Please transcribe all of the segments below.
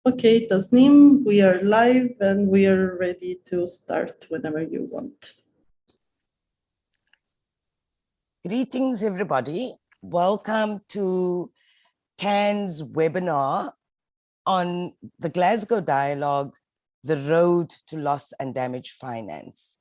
Okay, Tasneem, we are live and we are ready to start whenever you want. Greetings, everybody. Welcome to CAN's webinar on the Glasgow Dialogue, The Road to Loss and Damage Finance.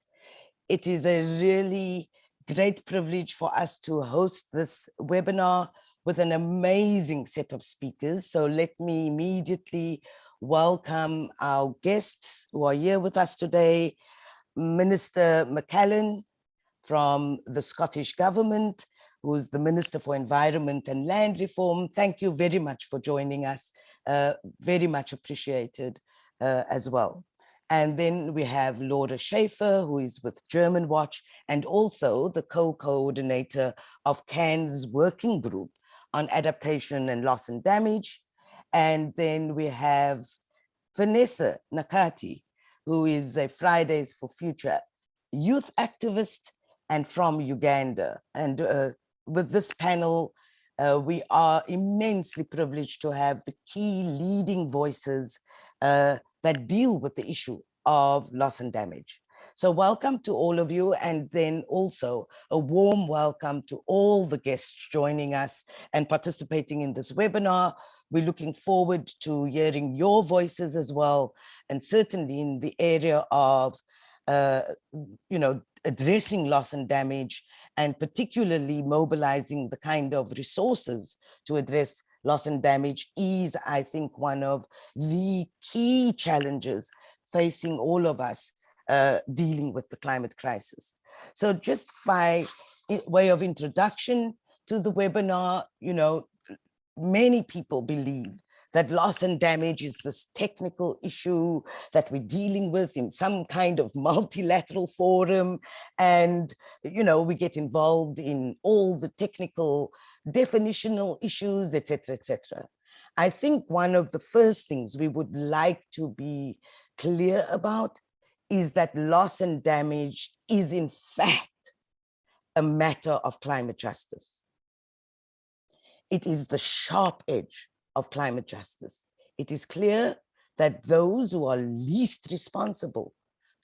It is a really great privilege for us to host this webinar with an amazing set of speakers. So let me immediately welcome our guests who are here with us today. Minister McCallan from the Scottish Government, who's the Minister for Environment and Land Reform. Thank you very much for joining us. Very much appreciated as well. And then we have Laura Schaefer, who is with German Watch, and also the co-coordinator of CAN's working group on adaptation and loss and damage. And then we have Vanessa Nakati, who is a Fridays for Future youth activist and from Uganda. And with this panel, we are immensely privileged to have the key leading voices that deal with the issue of loss and damage. So welcome to all of you, and then also a warm welcome to all the guests joining us and participating in this webinar. We're looking forward to hearing your voices as well, and certainly in the area of addressing loss and damage, and particularly mobilizing the kind of resources to address loss and damage is, I think, one of the key challenges facing all of us dealing with the climate crisis. So just by way of introduction to the webinar, many people believe that loss and damage is this technical issue that we're dealing with in some kind of multilateral forum. And, we get involved in all the technical definitional issues, etc., etc. I think one of the first things we would like to be clear about is that loss and damage is in fact a matter of climate justice. It is the sharp edge of climate justice. It is clear that those who are least responsible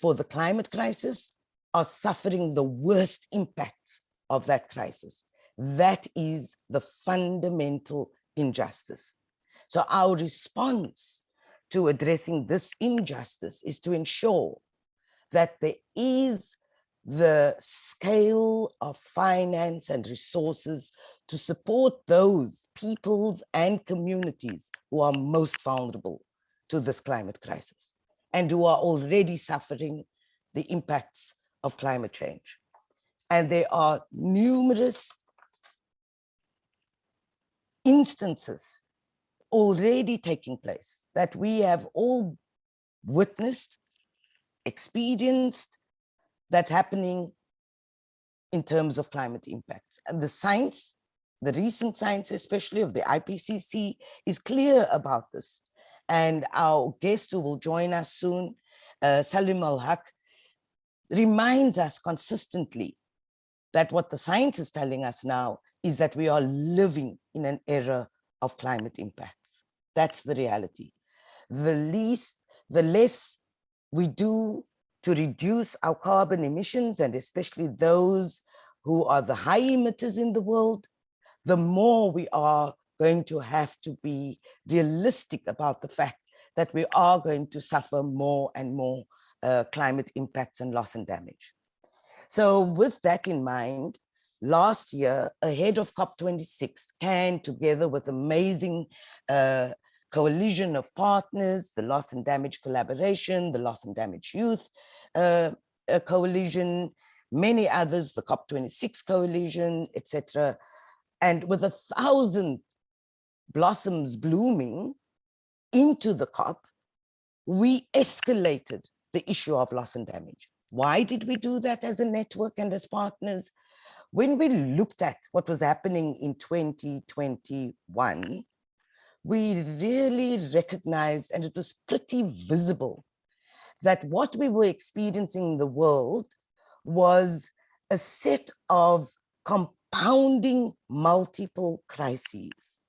for the climate crisis are suffering the worst impacts of that crisis. That is the fundamental injustice. So our response to addressing this injustice is to ensure that there is the scale of finance and resources to support those peoples and communities who are most vulnerable to this climate crisis and who are already suffering the impacts of climate change. And there are numerous instances already taking place that we have all witnessed, experienced, that's happening in terms of climate impacts. And the science, the recent science, especially of the IPCC, is clear about this. And our guest who will join us soon, Salim Al-Haq, reminds us consistently that what the science is telling us now is that we are living in an era of climate impacts. That's the reality. The less we do to reduce our carbon emissions, and especially those who are the high emitters in the world, the more we are going to have to be realistic about the fact that we are going to suffer more and more climate impacts and loss and damage. So with that in mind, last year, ahead of COP26, CAN, together with amazing coalition of partners, the Loss and Damage Collaboration, the Loss and Damage Youth Coalition, many others, the COP26 Coalition, etc. And with 1,000 blossoms blooming into the COP, we escalated the issue of loss and damage. Why did we do that as a network and as partners? When we looked at what was happening in 2021, we really recognized, and it was pretty visible, that what we were experiencing in the world was a set of compounding multiple crises,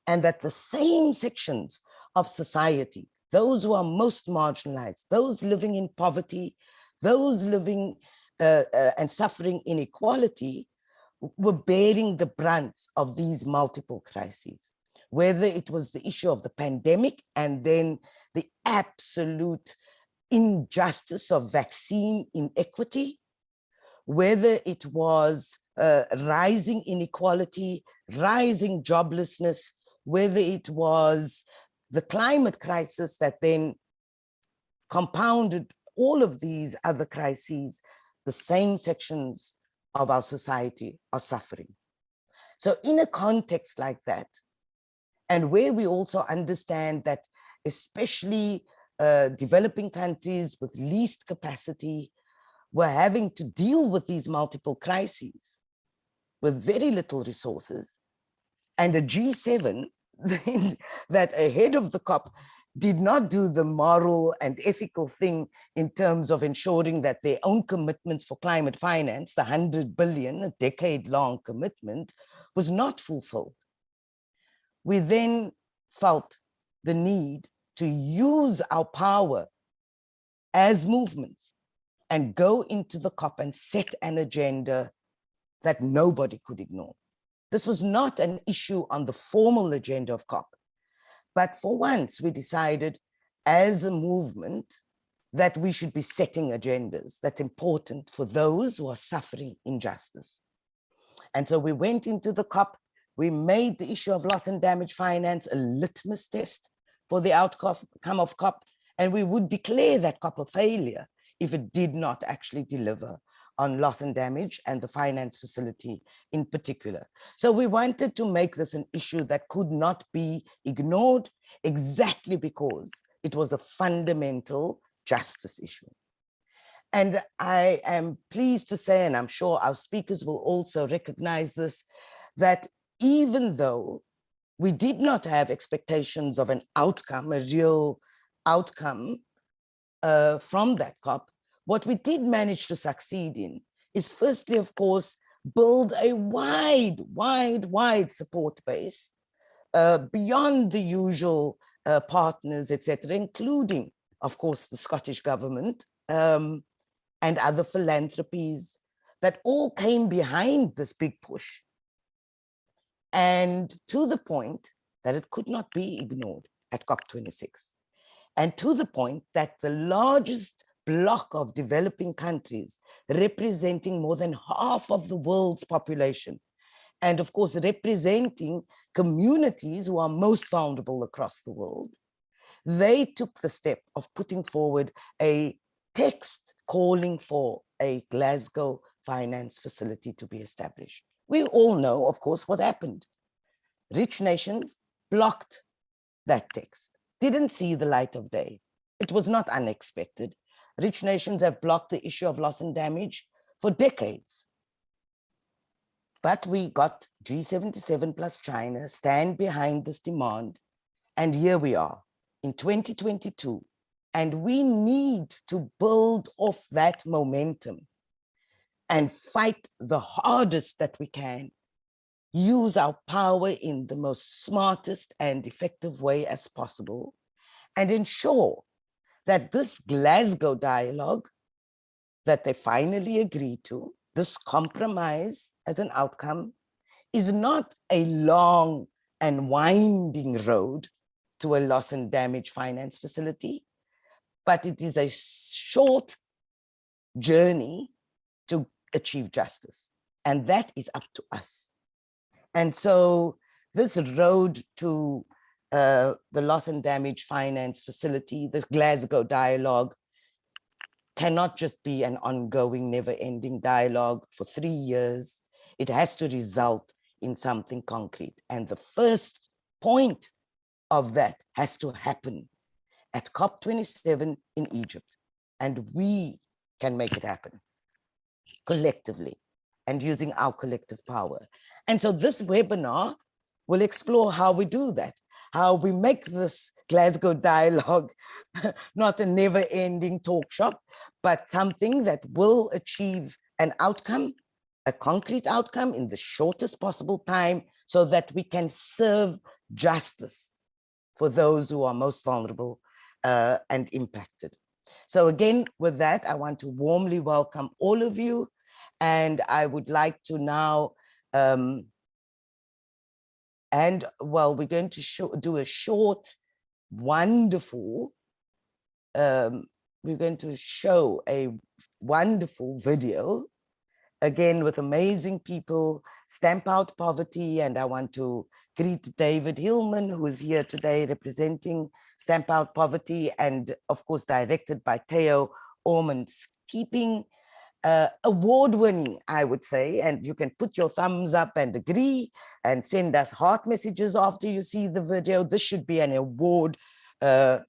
and that the same sections of society, those who are most marginalized, those living in poverty, those living and suffering inequality, were bearing the brunt of these multiple crises, whether it was the issue of the pandemic and then the absolute injustice of vaccine inequity, whether it was rising inequality, rising joblessness, whether it was the climate crisis that then compounded all of these other crises, the same sections of our society are suffering. So in a context like that, and where we also understand that especially developing countries with least capacity were having to deal with these multiple crises with very little resources, and a G7 that ahead of the COP did not do the moral and ethical thing in terms of ensuring that their own commitments for climate finance, the 100 billion, a decade-long commitment, was not fulfilled. We then felt the need to use our power as movements and go into the COP and set an agenda that nobody could ignore. This was not an issue on the formal agenda of COP, but for once we decided as a movement that we should be setting agendas that's important for those who are suffering injustice. And so we went into the COP, we made the issue of loss and damage finance a litmus test for the outcome of COP, and we would declare that COP a failure if it did not actually deliver on loss and damage and the finance facility in particular. So we wanted to make this an issue that could not be ignored, exactly because it was a fundamental justice issue. And I am pleased to say, and I'm sure our speakers will also recognize this, that even though we did not have expectations of an outcome, a real outcome from that COP, what we did manage to succeed in is firstly, of course, build a wide support base beyond the usual partners, etc., including, of course, the Scottish government and other philanthropies that all came behind this big push, and to the point that it could not be ignored at COP26, and to the point that the largest bloc of developing countries, representing more than half of the world's population, and of course representing communities who are most vulnerable across the world, they took the step of putting forward a text calling for a Glasgow finance facility to be established. We all know, of course, what happened. Rich nations blocked that text, didn't see the light of day. It was not unexpected. Rich nations have blocked the issue of loss and damage for decades. But we got G77 plus China stand behind this demand. And here we are in 2022. And we need to build off that momentum and fight the hardest that we can, use our power in the most smartest and effective way as possible, and ensure that this Glasgow dialogue that they finally agreed to, this compromise as an outcome, is not a long and winding road to a loss and damage finance facility, but it is a short journey to achieve justice. And that is up to us. And so this road to the loss and damage finance facility, the Glasgow Dialogue, cannot just be an ongoing, never-ending dialogue for 3 years. It has to result in something concrete. And the first point of that has to happen at COP27 in Egypt. And we can make it happen collectively and using our collective power. And so this webinar will explore how we do that, how we make this Glasgow Dialogue not a never-ending talk shop, but something that will achieve an outcome, a concrete outcome in the shortest possible time, so that we can serve justice for those who are most vulnerable and impacted. So again, with that, I want to warmly welcome all of you. And I would like to now, we're going to do a short, wonderful, we're going to show a wonderful video, again, with amazing people, Stamp Out Poverty. And I want to greet David Hillman, who is here today representing Stamp Out Poverty, and of course, directed by Theo Ormond-Keeping. Award-winning, I would say, and you can put your thumbs up and agree and send us heart messages after you see the video. This should be an award-winning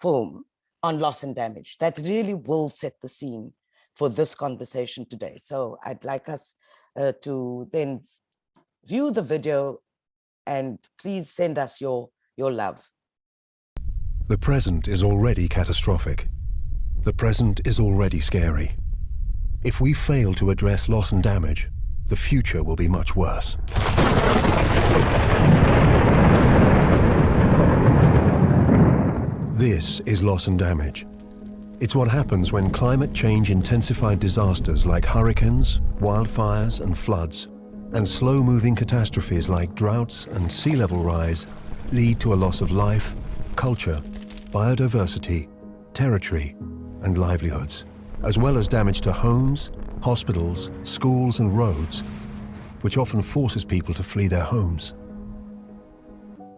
film on loss and damage that really will set the scene for this conversation today. So I'd like us to then view the video, and please send us your love. The present is already catastrophic. The present is already scary. If we fail to address loss and damage, the future will be much worse. This is loss and damage. It's what happens when climate change intensified disasters like hurricanes, wildfires and floods, and slow-moving catastrophes like droughts and sea level rise lead to a loss of life, culture, biodiversity, territory, and livelihoods, as well as damage to homes, hospitals, schools and roads, which often forces people to flee their homes.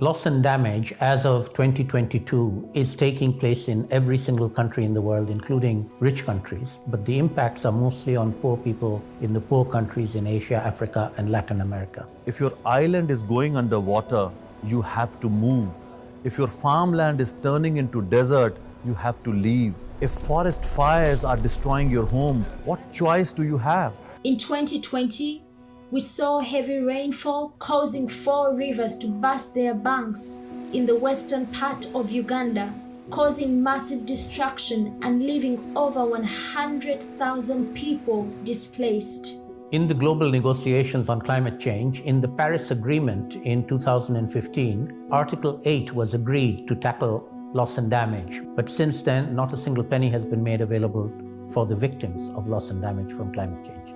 Loss and damage as of 2022 is taking place in every single country in the world, including rich countries, but the impacts are mostly on poor people in the poor countries in Asia, Africa, and Latin America. If your island is going underwater, you have to move. If your farmland is turning into desert, you have to leave. If forest fires are destroying your home, what choice do you have? In 2020, we saw heavy rainfall causing 4 rivers to burst their banks in the western part of Uganda, causing massive destruction and leaving over 100,000 people displaced. In the global negotiations on climate change, in the Paris Agreement in 2015, Article 8 was agreed to tackle loss and damage. But since then, not a single penny has been made available for the victims of loss and damage from climate change.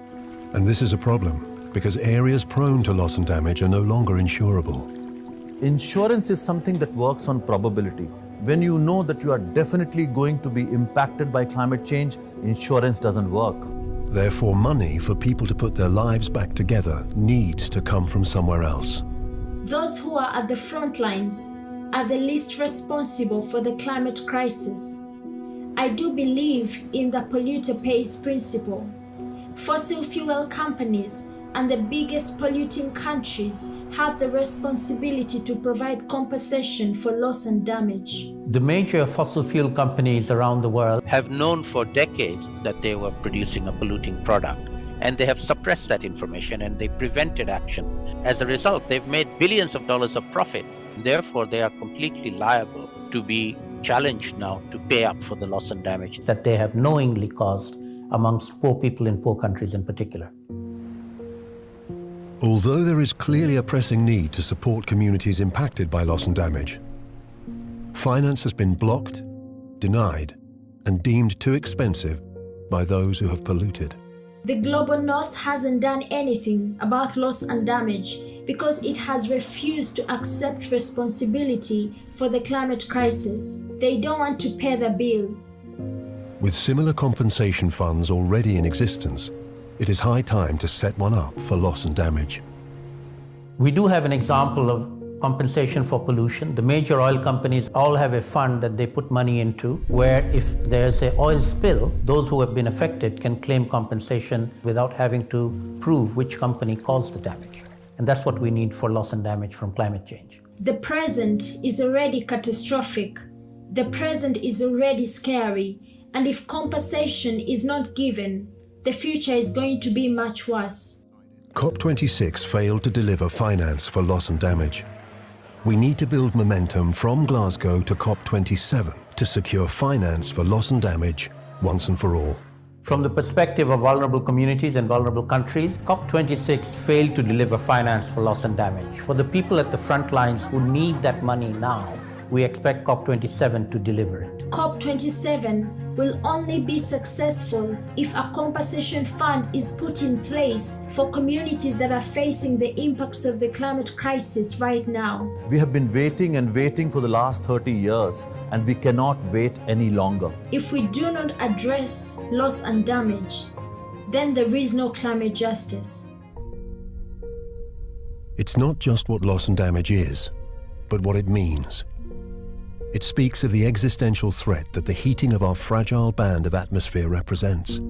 And this is a problem, because areas prone to loss and damage are no longer insurable. Insurance is something that works on probability. When you know that you are definitely going to be impacted by climate change, insurance doesn't work. Therefore, money for people to put their lives back together needs to come from somewhere else. Those who are at the front lines are the least responsible for the climate crisis. I do believe in the polluter pays principle. Fossil fuel companies and the biggest polluting countries have the responsibility to provide compensation for loss and damage. The major fossil fuel companies around the world have known for decades that they were producing a polluting product, and they have suppressed that information and they prevented action. As a result, they've made billions of dollars of profit. Therefore, they are completely liable to be challenged now to pay up for the loss and damage that they have knowingly caused amongst poor people in poor countries in particular. Although there is clearly a pressing need to support communities impacted by loss and damage, finance has been blocked, denied, and deemed too expensive by those who have polluted. The Global North hasn't done anything about loss and damage because it has refused to accept responsibility for the climate crisis. They don't want to pay the bill. With similar compensation funds already in existence, it is high time to set one up for loss and damage. We do have an example of compensation for pollution. The major oil companies all have a fund that they put money into, where if there's an oil spill, those who have been affected can claim compensation without having to prove which company caused the damage. And that's what we need for loss and damage from climate change. The present is already catastrophic. The present is already scary. And if compensation is not given, the future is going to be much worse. COP26 failed to deliver finance for loss and damage. We need to build momentum from Glasgow to COP27 to secure finance for loss and damage once and for all. From the perspective of vulnerable communities and vulnerable countries, COP26 failed to deliver finance for loss and damage. For the people at the front lines who need that money now, we expect COP27 to deliver it. COP27 will only be successful if a compensation fund is put in place for communities that are facing the impacts of the climate crisis right now. We have been waiting and waiting for the last 30 years, and we cannot wait any longer. If we do not address loss and damage, then there is no climate justice. It's not just what loss and damage is, but what it means. It speaks of the existential threat that the heating of our fragile band of atmosphere represents.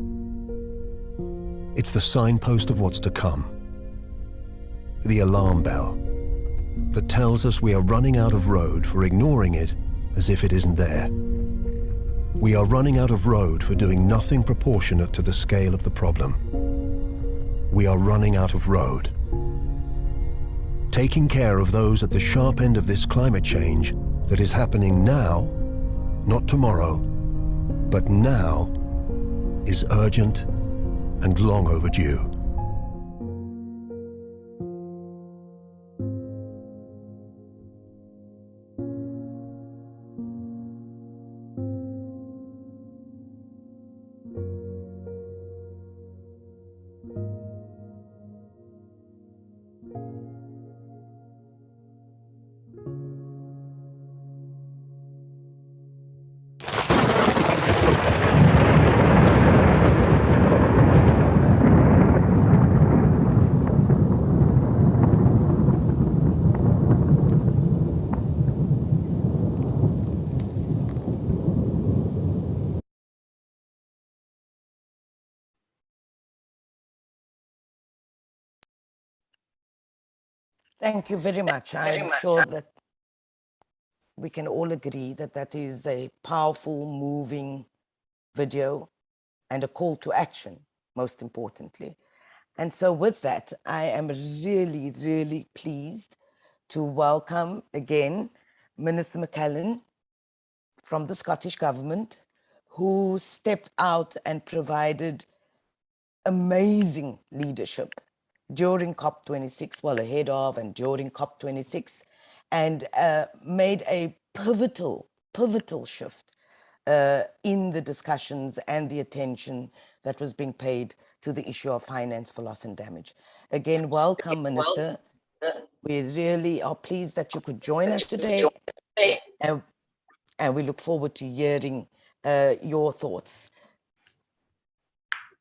It's the signpost of what's to come. The alarm bell that tells us we are running out of road for ignoring it as if it isn't there. We are running out of road for doing nothing proportionate to the scale of the problem. We are running out of road. Taking care of those at the sharp end of this climate change that is happening now, not tomorrow, but now, is urgent and long overdue. Thank you very much. I'm sure that we can all agree that that is a powerful, moving video and a call to action, most importantly. And so with that, I am really, really pleased to welcome again Minister McCallan from the Scottish Government, who stepped out and provided amazing leadership during COP26, well, ahead of and during COP26, and made a pivotal shift in the discussions and the attention that was being paid to the issue of finance for loss and damage. Again, welcome, Minister. We really are pleased that you could join us today, and we look forward to hearing your thoughts.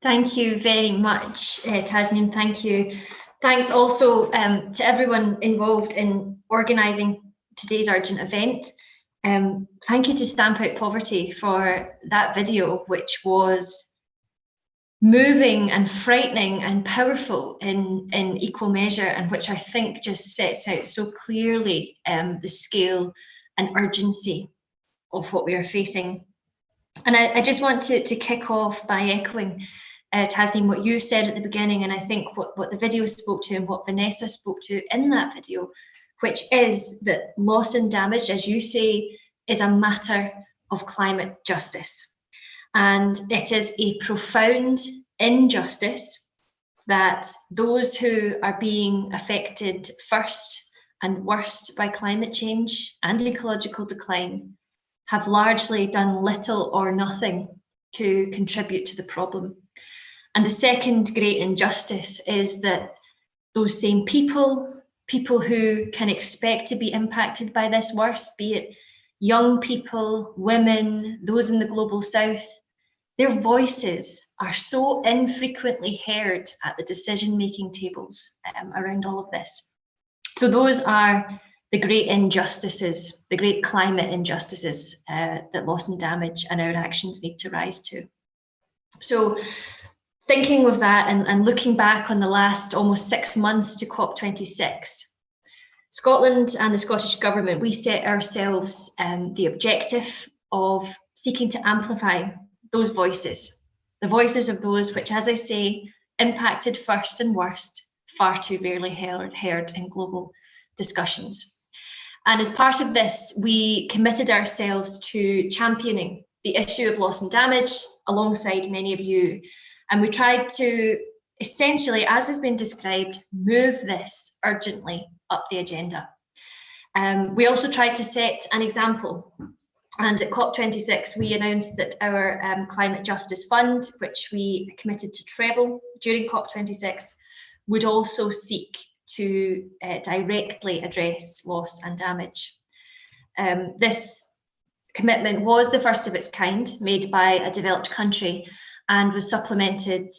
Thank you very much, Tasneem. Thank you. Thanks also to everyone involved in organising today's urgent event. Thank you to Stamp Out Poverty for that video, which was moving and frightening and powerful in equal measure, and which I think just sets out so clearly the scale and urgency of what we are facing. And I just want to kick off by echoing Tasneem, what you said at the beginning, and I think what the video spoke to and what Vanessa spoke to in that video, which is that loss and damage, as you say, is a matter of climate justice. And it is a profound injustice that those who are being affected first and worst by climate change and ecological decline have largely done little or nothing to contribute to the problem. And the second great injustice is that those same people who can expect to be impacted by this worse, be it young people, women, those in the global south, their voices are so infrequently heard at the decision-making tables around all of this. So those are the great injustices, the great climate injustices that loss and damage and our actions need to rise to. So thinking of that and looking back on the last almost 6 months to COP26, Scotland and the Scottish Government, we set ourselves the objective of seeking to amplify those voices, the voices of those which, as I say, impacted first and worst, far too rarely heard in global discussions. And as part of this, we committed ourselves to championing the issue of loss and damage alongside many of you. And we tried to essentially, as has been described, move this urgently up the agenda. We also tried to set an example. And at COP26, we announced that our Climate Justice Fund, which we committed to treble during COP26, would also seek to directly address loss and damage. This commitment was the first of its kind made by a developed country and was supplemented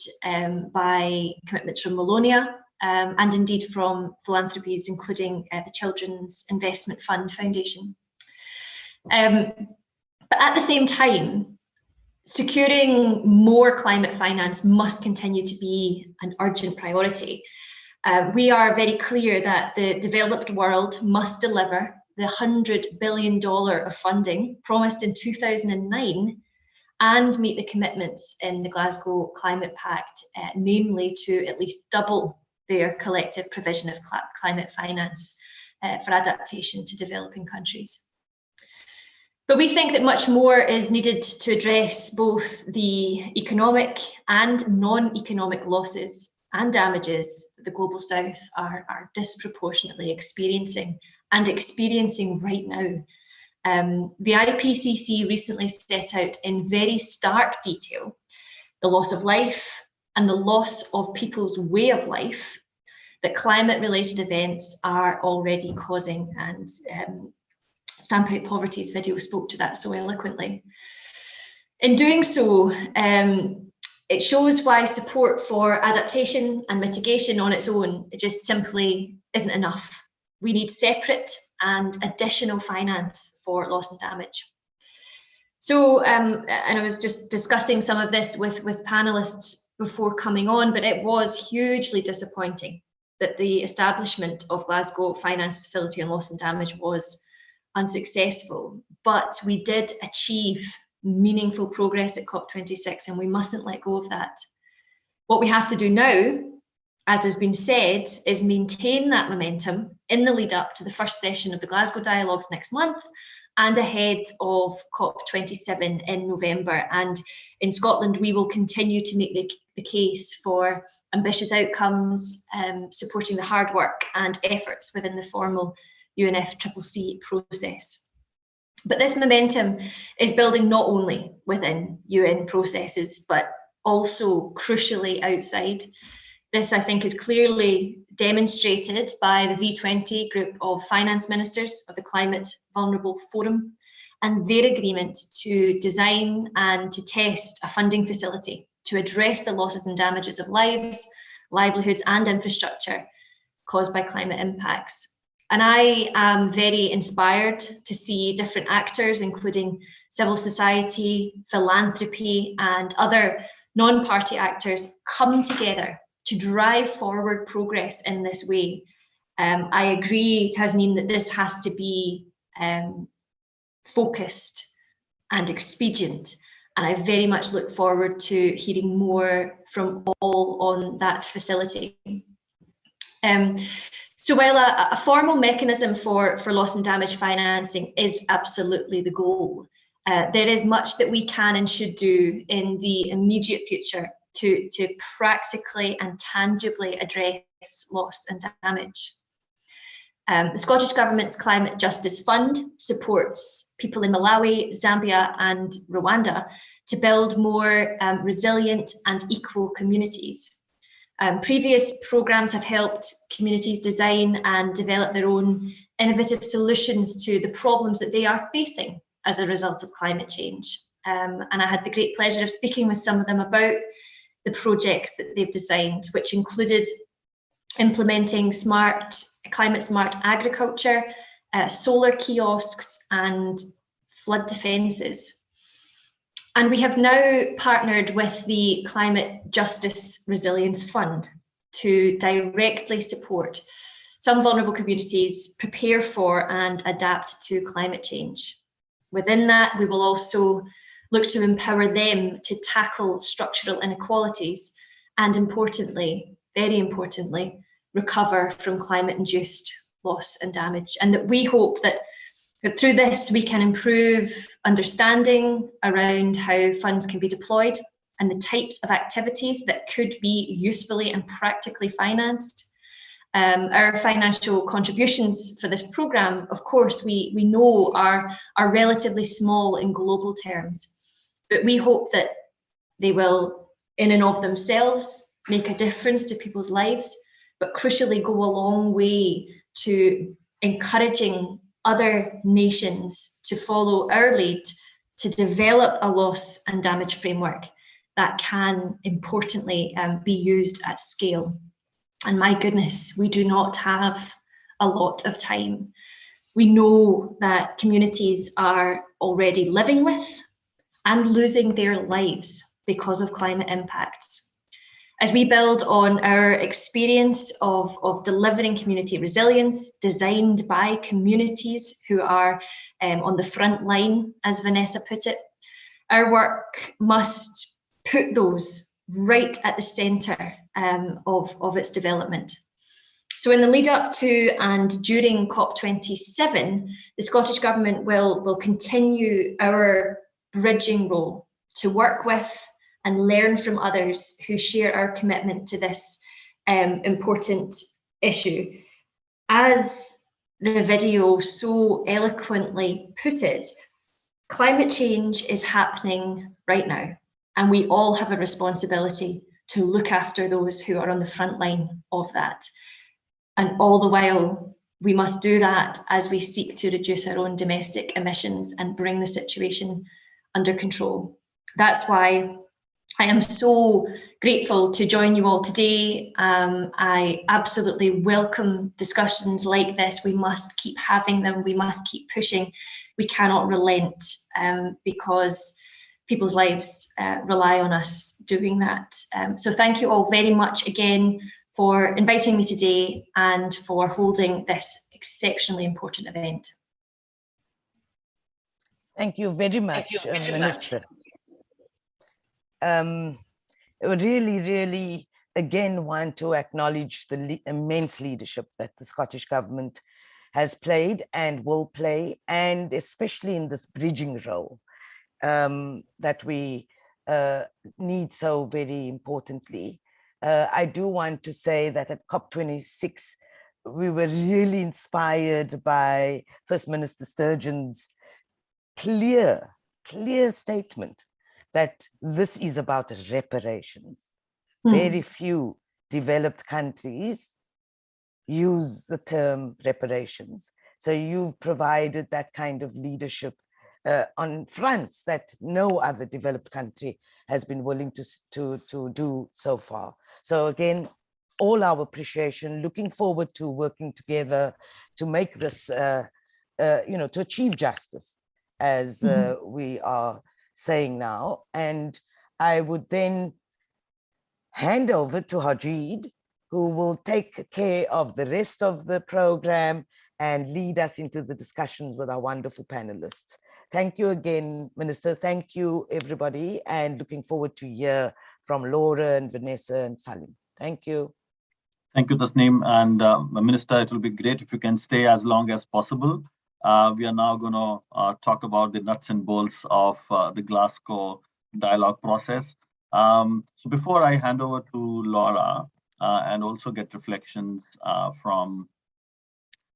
by commitments from Wallonia and indeed from philanthropies, including the Children's Investment Fund Foundation. But at the same time, securing more climate finance must continue to be an urgent priority. We are very clear that the developed world must deliver the $100 billion of funding promised in 2009 and meet the commitments in the Glasgow Climate Pact, namely to at least double their collective provision of climate finance for adaptation to developing countries. But we think that much more is needed to address both the economic and non-economic losses and damages that the Global South are disproportionately experiencing right now. The IPCC recently set out in very stark detail the loss of life and the loss of people's way of life that climate-related events are already causing, and Stamp Out Poverty's video spoke to that so eloquently. In doing so, it shows why support for adaptation and mitigation on its own, it just simply isn't enough. We need separate and additional finance for loss and damage. So, and I was just discussing some of this with panelists before coming on, but it was hugely disappointing that the establishment of Glasgow Finance Facility on Loss and Damage was unsuccessful. But we did achieve meaningful progress at COP26, and we mustn't let go of that. What we have to do now, as has been said, is maintain that momentum in the lead up to the first session of the Glasgow Dialogues next month and ahead of COP27 in November. And in Scotland, we will continue to make the case for ambitious outcomes, supporting the hard work and efforts within the formal UNFCCC process. But this momentum is building not only within UN processes, but also crucially outside. This, I think, is clearly demonstrated by the V20 group of finance ministers of the Climate Vulnerable Forum and their agreement to design and to test a funding facility to address the losses and damages of lives, livelihoods and infrastructure caused by climate impacts. And I am very inspired to see different actors, including civil society, philanthropy, and other non-party actors come together to drive forward progress in this way. I agree, Tasneem, that this has to be focused and expedient. And I very much look forward to hearing more from all on that facility. So while a formal mechanism for loss and damage financing is absolutely the goal, there is much that we can and should do in the immediate future to practically and tangibly address loss and damage. The Scottish Government's Climate Justice Fund supports people in Malawi, Zambia and Rwanda to build more resilient and equal communities. Previous programmes have helped communities design and develop their own innovative solutions to the problems that they are facing as a result of climate change. And I had the great pleasure of speaking with some of them about the projects that they've designed, which included implementing climate smart agriculture, solar kiosks and flood defences. And we have now partnered with the Climate Justice Resilience Fund to directly support some vulnerable communities prepare for and adapt to climate change. Within that, we will also look to empower them to tackle structural inequalities and, importantly, very importantly, recover from climate-induced loss and damage. And that we hope that But through this, we can improve understanding around how funds can be deployed and the types of activities that could be usefully and practically financed. Our financial contributions for this programme, of course, we know are relatively small in global terms, but we hope that they will, in and of themselves, make a difference to people's lives, but crucially go a long way to encouraging other nations to follow our lead to develop a loss and damage framework that can importantly be used at scale. And my goodness, we do not have a lot of time. We know that communities are already living with and losing their lives because of climate impacts. As we build on our experience of delivering community resilience designed by communities who are on the front line, as Vanessa put it, our work must put those right at the centre of its development. So in the lead up to and during COP27, the Scottish Government will continue our bridging role to work with and learn from others who share our commitment to this important issue. As the video so eloquently put it, climate change is happening right now, and we all have a responsibility to look after those who are on the front line of that. And all the while, we must do that as we seek to reduce our own domestic emissions and bring the situation under control. That's why I am so grateful to join you all today. I absolutely welcome discussions like this. We must keep having them. We must keep pushing. We cannot relent because people's lives rely on us doing that. So thank you all very much again for inviting me today and for holding this exceptionally important event. Thank you very much, Minister. I really, again, want to acknowledge the immense leadership that the Scottish Government has played and will play, and especially in this bridging role that we need so very importantly. I do want to say that at COP26, we were really inspired by First Minister Sturgeon's clear statement that this is about reparations. Very few developed countries use the term reparations. So you've provided that kind of leadership on fronts that no other developed country has been willing to do so far. So again, all our appreciation, looking forward to working together to make this, to achieve justice as we are saying now. And I would then hand over to Hajid, who will take care of the rest of the program and lead us into the discussions with our wonderful panelists. Thank you again, Minister. Thank you, everybody, and looking forward to hear from Laura and Vanessa and Salim. Thank you. Thank you, Tasneem. And Minister, it will be great if you can stay as long as possible. We are now going to talk about the nuts and bolts of the Glasgow Dialogue process. So before I hand over to Laura and also get reflections from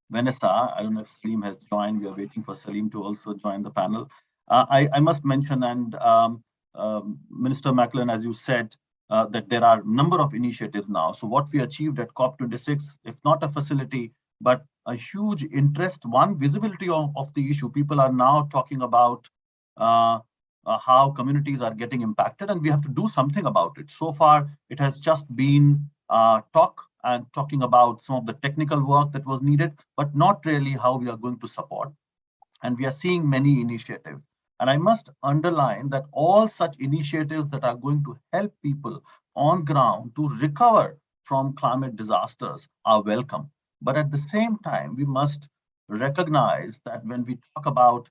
Vanessa, I don't know if Salim has joined. We are waiting for Salim to also join the panel. I must mention, and Minister Macklin, as you said, that there are a number of initiatives now. So what we achieved at COP26, if not a facility, but a huge interest, one, visibility of the issue. People are now talking about how communities are getting impacted, and we have to do something about it. So far, it has just been talk and talking about some of the technical work that was needed, but not really how we are going to support. And we are seeing many initiatives. And I must underline that all such initiatives that are going to help people on ground to recover from climate disasters are welcome. But at the same time, we must recognize that when we talk about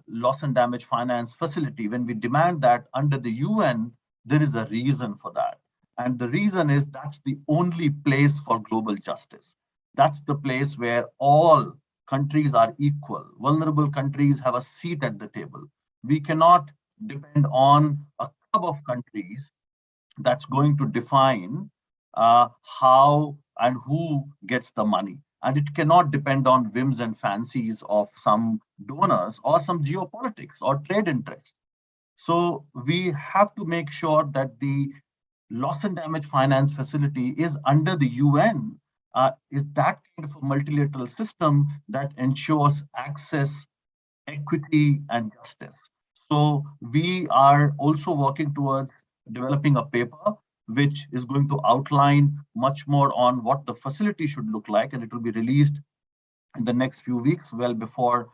loss and damage finance facility, when we demand that under the UN, there is a reason for that. And the reason is that's the only place for global justice. That's the place where all countries are equal. Vulnerable countries have a seat at the table. We cannot depend on a club of countries that's going to define how and who gets the money. And it cannot depend on whims and fancies of some donors or some geopolitics or trade interests. So we have to make sure that the loss and damage finance facility is under the UN, is that kind of a multilateral system that ensures access, equity, and justice. So we are also working towards developing a paper which is going to outline much more on what the facility should look like, and it will be released in the next few weeks, well before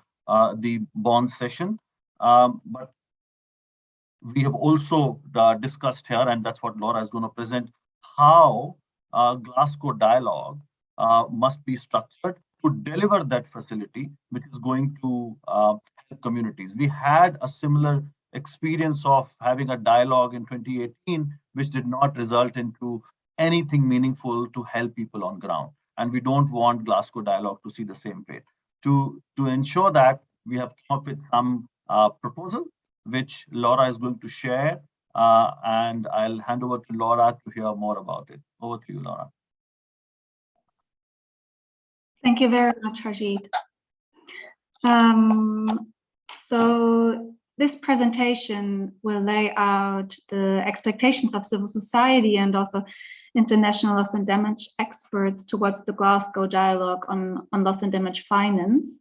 the bond session. But we have also discussed here, and that's what Laura is going to present, how Glasgow Dialogue must be structured to deliver that facility, which is going to help communities. We had a similar experience of having a dialogue in 2018, which did not result into anything meaningful to help people on ground. And we don't want Glasgow Dialogue to see the same fate. To ensure that, we have come up with some proposal, which Laura is going to share, and I'll hand over to Laura to hear more about it. Over to you, Laura. Thank you very much, Harjit. So this presentation will lay out the expectations of civil society and also international loss and damage experts towards the Glasgow Dialogue on loss and damage finance.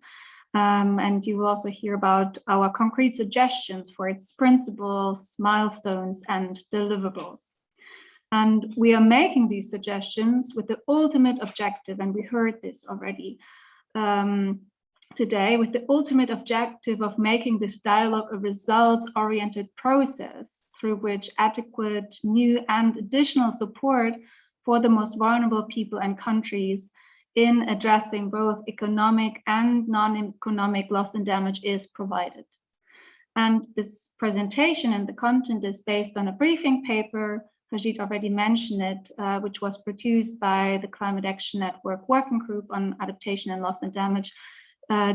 And you will also hear about our concrete suggestions for its principles, milestones, and deliverables. And we are making these suggestions with the ultimate objective, and we heard this already today, with the ultimate objective of making this dialogue a results-oriented process through which adequate, new, and additional support for the most vulnerable people and countries in addressing both economic and non-economic loss and damage is provided. And this presentation and the content is based on a briefing paper, Harjit already mentioned it, which was produced by the Climate Action Network Working Group on Adaptation and Loss and Damage,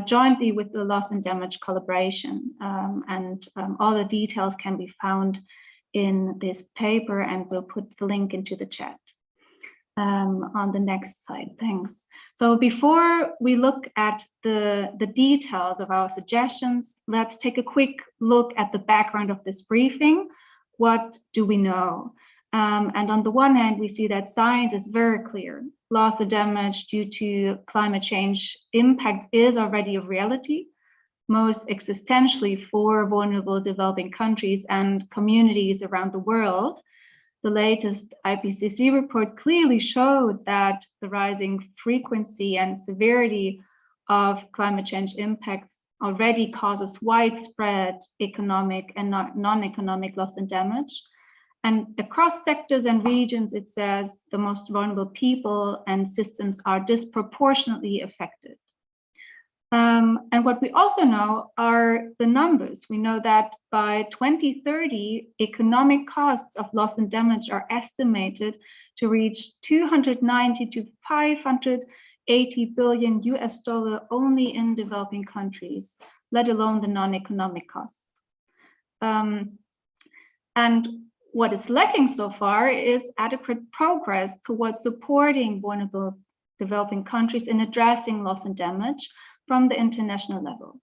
jointly with the Loss and Damage Collaboration. All the details can be found in this paper, and we'll put the link into the chat. On the next slide, thanks. So before we look at the details of our suggestions, let's take a quick look at the background of this briefing. What do we know? And on the one hand, we see that science is very clear. Loss or damage due to climate change impacts is already a reality, most existentially for vulnerable developing countries and communities around the world. The latest IPCC report clearly showed that the rising frequency and severity of climate change impacts already causes widespread economic and non-economic loss and damage. And across sectors and regions, it says the most vulnerable people and systems are disproportionately affected. And what we also know are the numbers. We know that by 2030, economic costs of loss and damage are estimated to reach 290 to 580 billion US dollar only in developing countries, let alone the non-economic costs. And what is lacking so far is adequate progress towards supporting vulnerable developing countries in addressing loss and damage from the international level,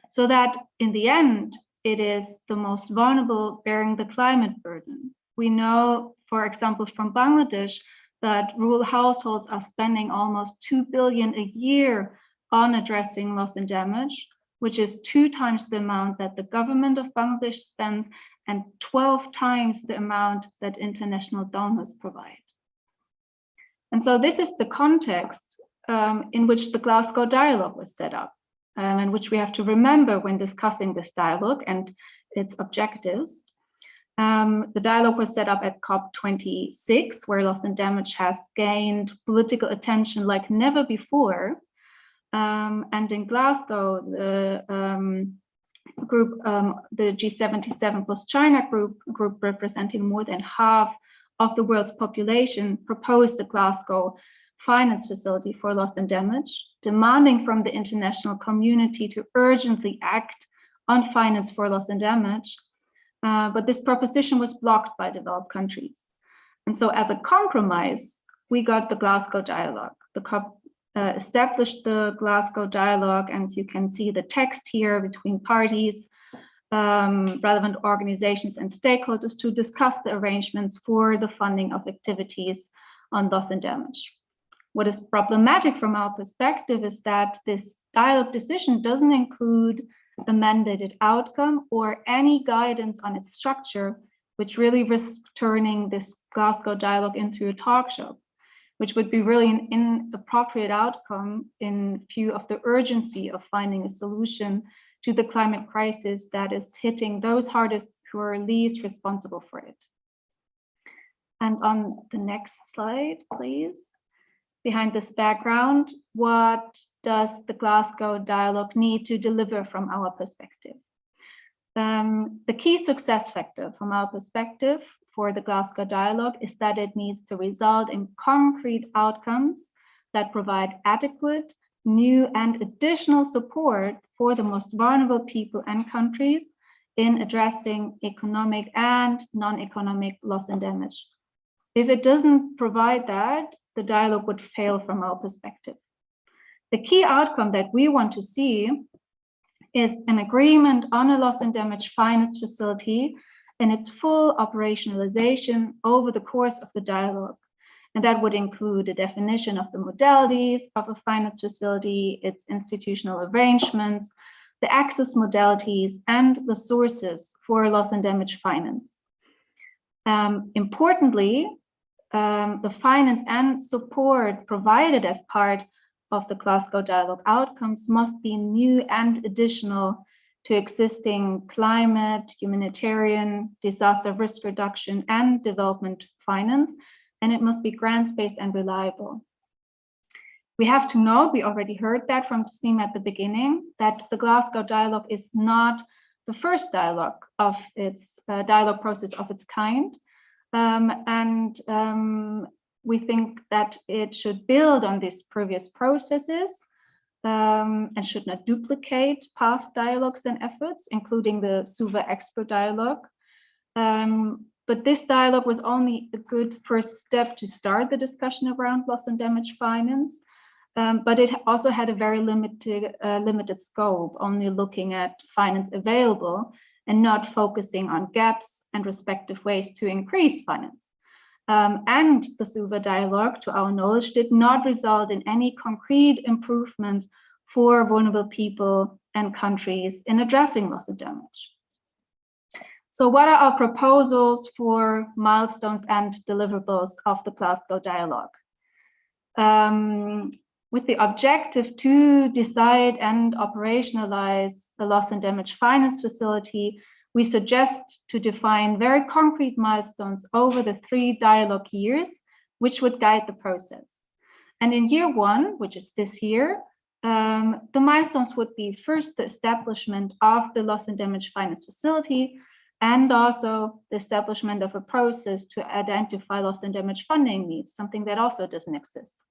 so that in the end, it is the most vulnerable bearing the climate burden. We know, for example, from Bangladesh, that rural households are spending almost 2 billion a year on addressing loss and damage, which is 2 times the amount that the government of Bangladesh spends and 12 times the amount that international donors provide. And so this is the context in which the Glasgow Dialogue was set up, and which we have to remember when discussing this dialogue and its objectives. The dialogue was set up at COP26, where loss and damage has gained political attention like never before. And in Glasgow, the group, the G77 plus China group representing more than half of the world's population, proposed the Glasgow finance facility for loss and damage, demanding from the international community to urgently act on finance for loss and damage. But this proposition was blocked by developed countries. And so as a compromise, we got the Glasgow Dialogue. The COP established the Glasgow Dialogue, and you can see the text here between parties, relevant organizations and stakeholders to discuss the arrangements for the funding of activities on loss and damage. What is problematic from our perspective is that this dialogue decision doesn't include a mandated outcome or any guidance on its structure, which really risks turning this Glasgow Dialogue into a talk show, which would be really an inappropriate outcome in view of the urgency of finding a solution to the climate crisis that is hitting those hardest who are least responsible for it. And on the next slide, please. Behind this background, what does the Glasgow Dialogue need to deliver from our perspective? The key success factor from our perspective for the Glasgow Dialogue is that it needs to result in concrete outcomes that provide adequate, new and additional support for the most vulnerable people and countries in addressing economic and non-economic loss and damage. If it doesn't provide that, the dialogue would fail from our perspective. The key outcome that we want to see is an agreement on a loss and damage finance facility and its full operationalization over the course of the dialogue. And that would include a definition of the modalities of a finance facility, its institutional arrangements, the access modalities, and the sources for loss and damage finance. Importantly, the finance and support provided as part of the Glasgow Dialogue outcomes must be new and additional to existing climate, humanitarian, disaster risk reduction, and development finance, and it must be grants-based and reliable. We have to note, we already heard that from Tasneem at the beginning, that the Glasgow Dialogue is not the first dialogue of its dialogue process of its kind. We think that it should build on these previous processes and should not duplicate past dialogues and efforts, including the SUVA Expo dialogue. But this dialogue was only a good first step to start the discussion around loss and damage finance, but it also had a very limited scope, only looking at finance available and not focusing on gaps and respective ways to increase finance. And the SUVA dialogue, to our knowledge, did not result in any concrete improvement for vulnerable people and countries in addressing loss and damage. So what are our proposals for milestones and deliverables of the Glasgow Dialogue? With the objective to decide and operationalize the loss and damage finance facility, we suggest to define very concrete milestones over the 3 dialogue years, which would guide the process. And in year 1, which is this year, the milestones would be first the establishment of the loss and damage finance facility, and also the establishment of a process to identify loss and damage funding needs, something that also doesn't exist.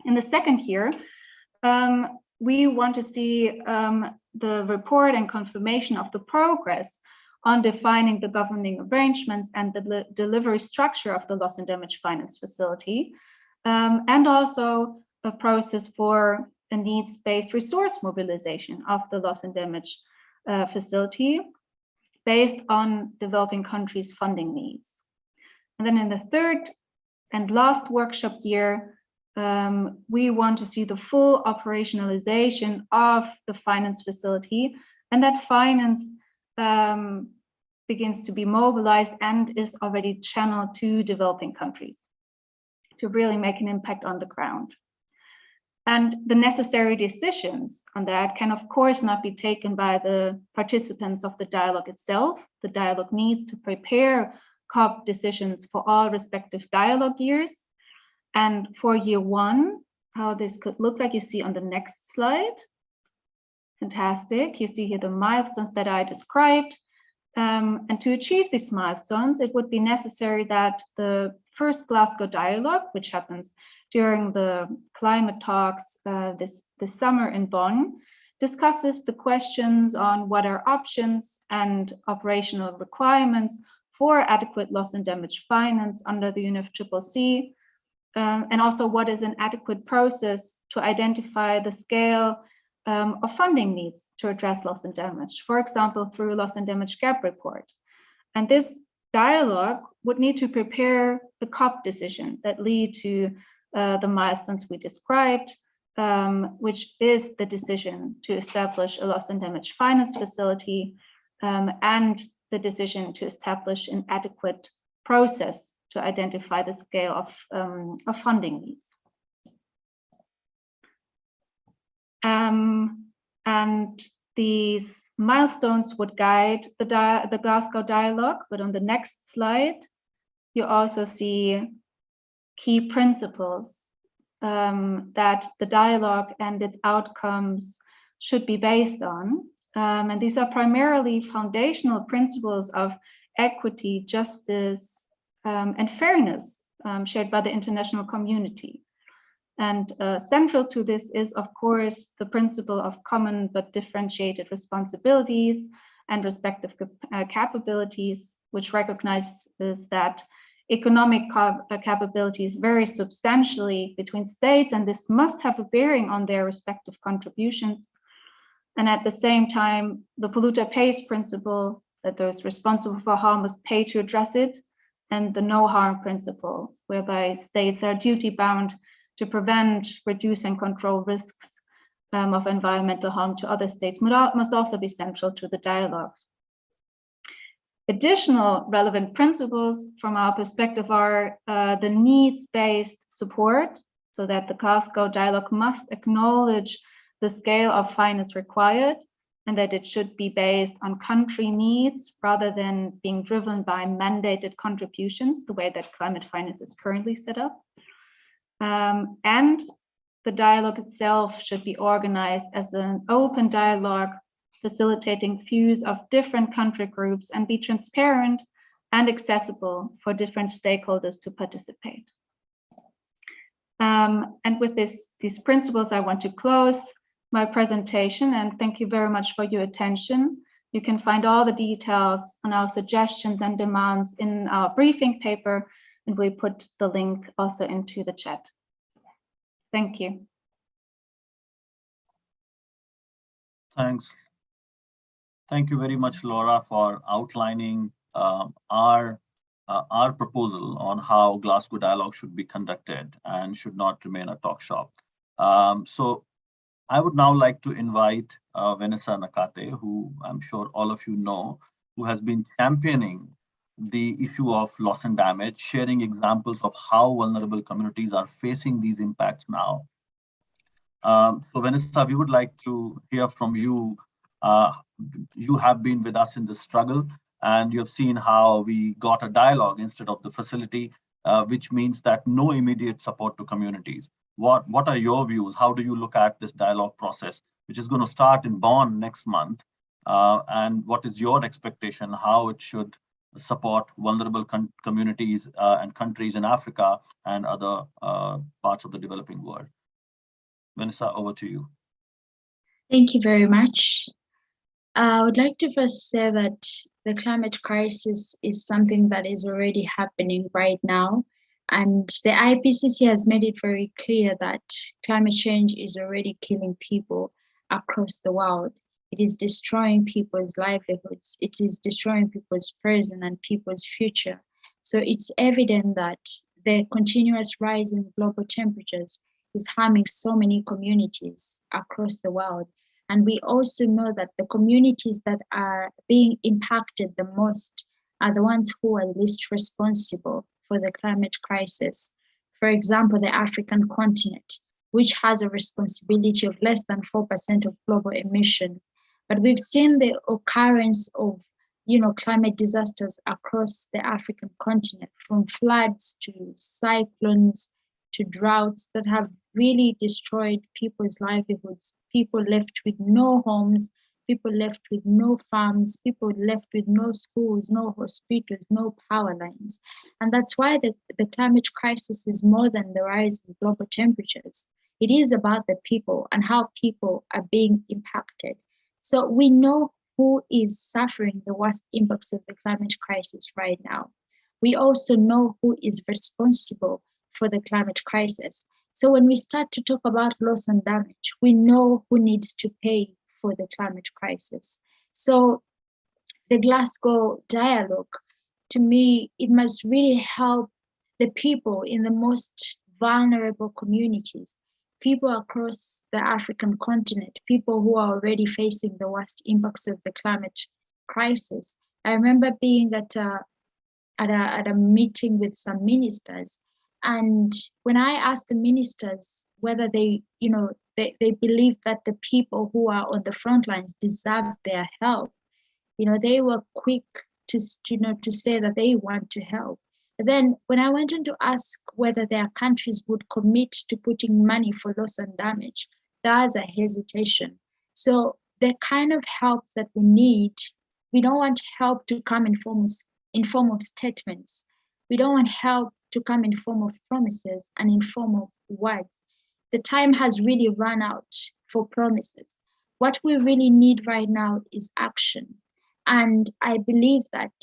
In the second year, we want to see the report and confirmation of the progress on defining the governing arrangements and the delivery structure of the loss and damage finance facility, and also a process for a needs-based resource mobilization of the loss and damage facility based on developing countries' funding needs. And then in the third and last workshop year, we want to see the full operationalization of the finance facility, and that finance begins to be mobilized and is already channeled to developing countries to really make an impact on the ground. And the necessary decisions on that can, of course, not be taken by the participants of the dialogue itself. The dialogue needs to prepare COP decisions for all respective dialogue years. And for year 1, how this could look like, you see on the next slide. Fantastic. You see here the milestones that I described. And to achieve these milestones, it would be necessary that the first Glasgow Dialogue, which happens during the climate talks this summer in Bonn, discusses the questions on what are options and operational requirements for adequate loss and damage finance under the UNFCCC, and also what is an adequate process to identify the scale of funding needs to address loss and damage, for example, through a loss and damage gap report. And this dialogue would need to prepare the COP decision that lead to the milestones we described, which is the decision to establish a loss and damage finance facility and the decision to establish an adequate process to identify the scale of funding needs. And these milestones would guide the Glasgow Dialogue, but on the next slide, you also see key principles that the dialogue and its outcomes should be based on. And these are primarily foundational principles of equity, justice, and fairness shared by the international community. And central to this is, of course, the principle of common but differentiated responsibilities and respective capabilities, which recognizes that economic capabilities vary substantially between states, and this must have a bearing on their respective contributions. And at the same time, the polluter pays principle, that those responsible for harm must pay to address it, and the no harm principle, whereby states are duty bound to prevent, reduce, and control risks of environmental harm to other states must also be central to the dialogues. Additional relevant principles from our perspective are the needs-based support, so that the Glasgow Dialogue must acknowledge the scale of finance required and that it should be based on country needs rather than being driven by mandated contributions, the way that climate finance is currently set up. And the dialogue itself should be organized as an open dialogue, facilitating views of different country groups and be transparent and accessible for different stakeholders to participate. And with these principles, I want to close my presentation, and thank you very much for your attention. You can find all the details on our suggestions and demands in our briefing paper, and we put the link also into the chat. Thank you. Thanks. Thank you very much, Laura, for outlining our proposal on how Glasgow Dialogue should be conducted and should not remain a talk shop. So I would now like to invite Vanessa Nakate, who I'm sure all of you know, who has been championing the issue of loss and damage, sharing examples of how vulnerable communities are facing these impacts now. So Vanessa, we would like to hear from you. You have been with us in this struggle, and you have seen how we got a dialogue instead of the facility, which means that no immediate support to communities. What are your views? How do you look at this dialogue process, which is going to start in Bonn next month? And what is your expectation, how it should support vulnerable communities and countries in Africa and other parts of the developing world? Vanessa, over to you. Thank you very much. I would like to first say that the climate crisis is something that is already happening right now. And the IPCC has made it very clear that climate change is already killing people across the world. It is destroying people's livelihoods. It is destroying people's present and people's future. So it's evident that the continuous rise in global temperatures is harming so many communities across the world. And we also know that the communities that are being impacted the most are the ones who are least responsible for the climate crisis. For example, the African continent, which has a responsibility of less than 4% of global emissions. But we've seen the occurrence of, climate disasters across the African continent, from floods to cyclones to droughts that have really destroyed people's livelihoods, people left with no homes, people left with no farms, people left with no schools, no hospitals, no power lines. And that's why the climate crisis is more than the rise in global temperatures. It is about the people and how people are being impacted. So we know who is suffering the worst impacts of the climate crisis right now. We also know who is responsible for the climate crisis. So when we start to talk about loss and damage, we know who needs to pay for the climate crisis. So the Glasgow Dialogue, to me, it must really help the people in the most vulnerable communities, people across the African continent, people who are already facing the worst impacts of the climate crisis. I remember being at a meeting with some ministers, and when I asked the ministers whether they believe that the people who are on the front lines deserve their help, they were quick to say that they want to help. But then when I went on to ask whether their countries would commit to putting money for loss and damage, there was a hesitation. So the kind of help that we need, we don't want help to come in form of statements. We don't want help to come in form of promises and in form of words. The time has really run out for promises. What we really need right now is action. And I believe that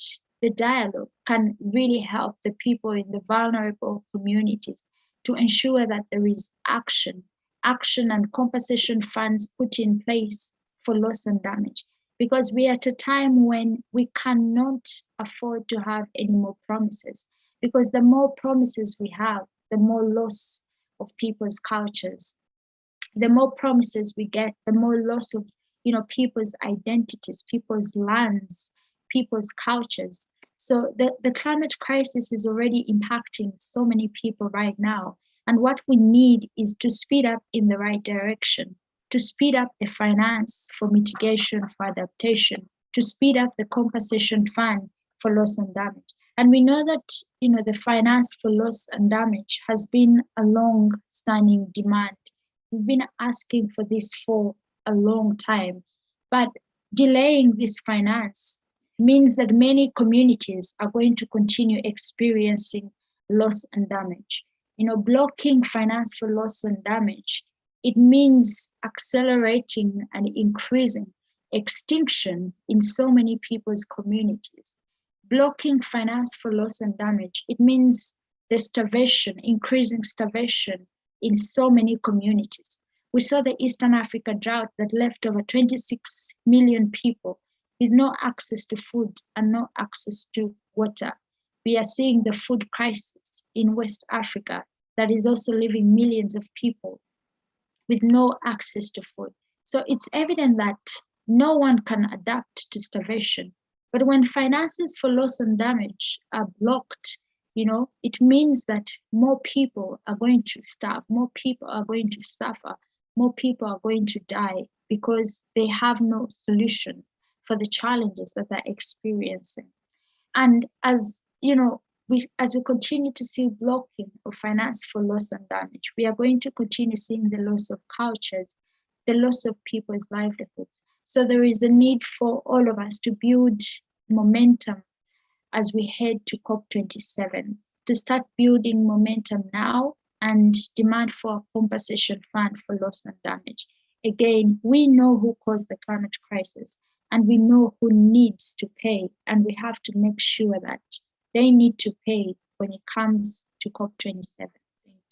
the dialogue can really help the people in the vulnerable communities to ensure that there is action and compensation funds put in place for loss and damage. Because we are at a time when we cannot afford to have any more promises. Because the more promises we have, the more loss of people's cultures. The more promises we get, the more loss of people's identities, people's lands, people's cultures. So the climate crisis is already impacting so many people right now. And what we need is to speed up in the right direction, to speed up the finance for mitigation, for adaptation, to speed up the compensation fund for loss and damage. And we know that the finance for loss and damage has been a long-standing demand. We've been asking for this for a long time, but delaying this finance means that many communities are going to continue experiencing loss and damage. Blocking finance for loss and damage, it means accelerating and increasing extinction in so many people's communities. Blocking finance for loss and damage, it means the starvation, increasing starvation in so many communities. We saw the Eastern Africa drought that left over 26 million people with no access to food and no access to water. We are seeing the food crisis in West Africa that is also leaving millions of people with no access to food. So it's evident that no one can adapt to starvation. But when finances for loss and damage are blocked, it means that more people are going to starve, more people are going to suffer, more people are going to die because they have no solution for the challenges that they're experiencing. And as we continue to see blocking of finance for loss and damage, we are going to continue seeing the loss of cultures, the loss of people's livelihoods. So there is the need for all of us to build momentum as we head to COP27, to start building momentum now and demand for a compensation fund for loss and damage. Again, we know who caused the climate crisis and we know who needs to pay, and we have to make sure that they need to pay when it comes to COP27. Thank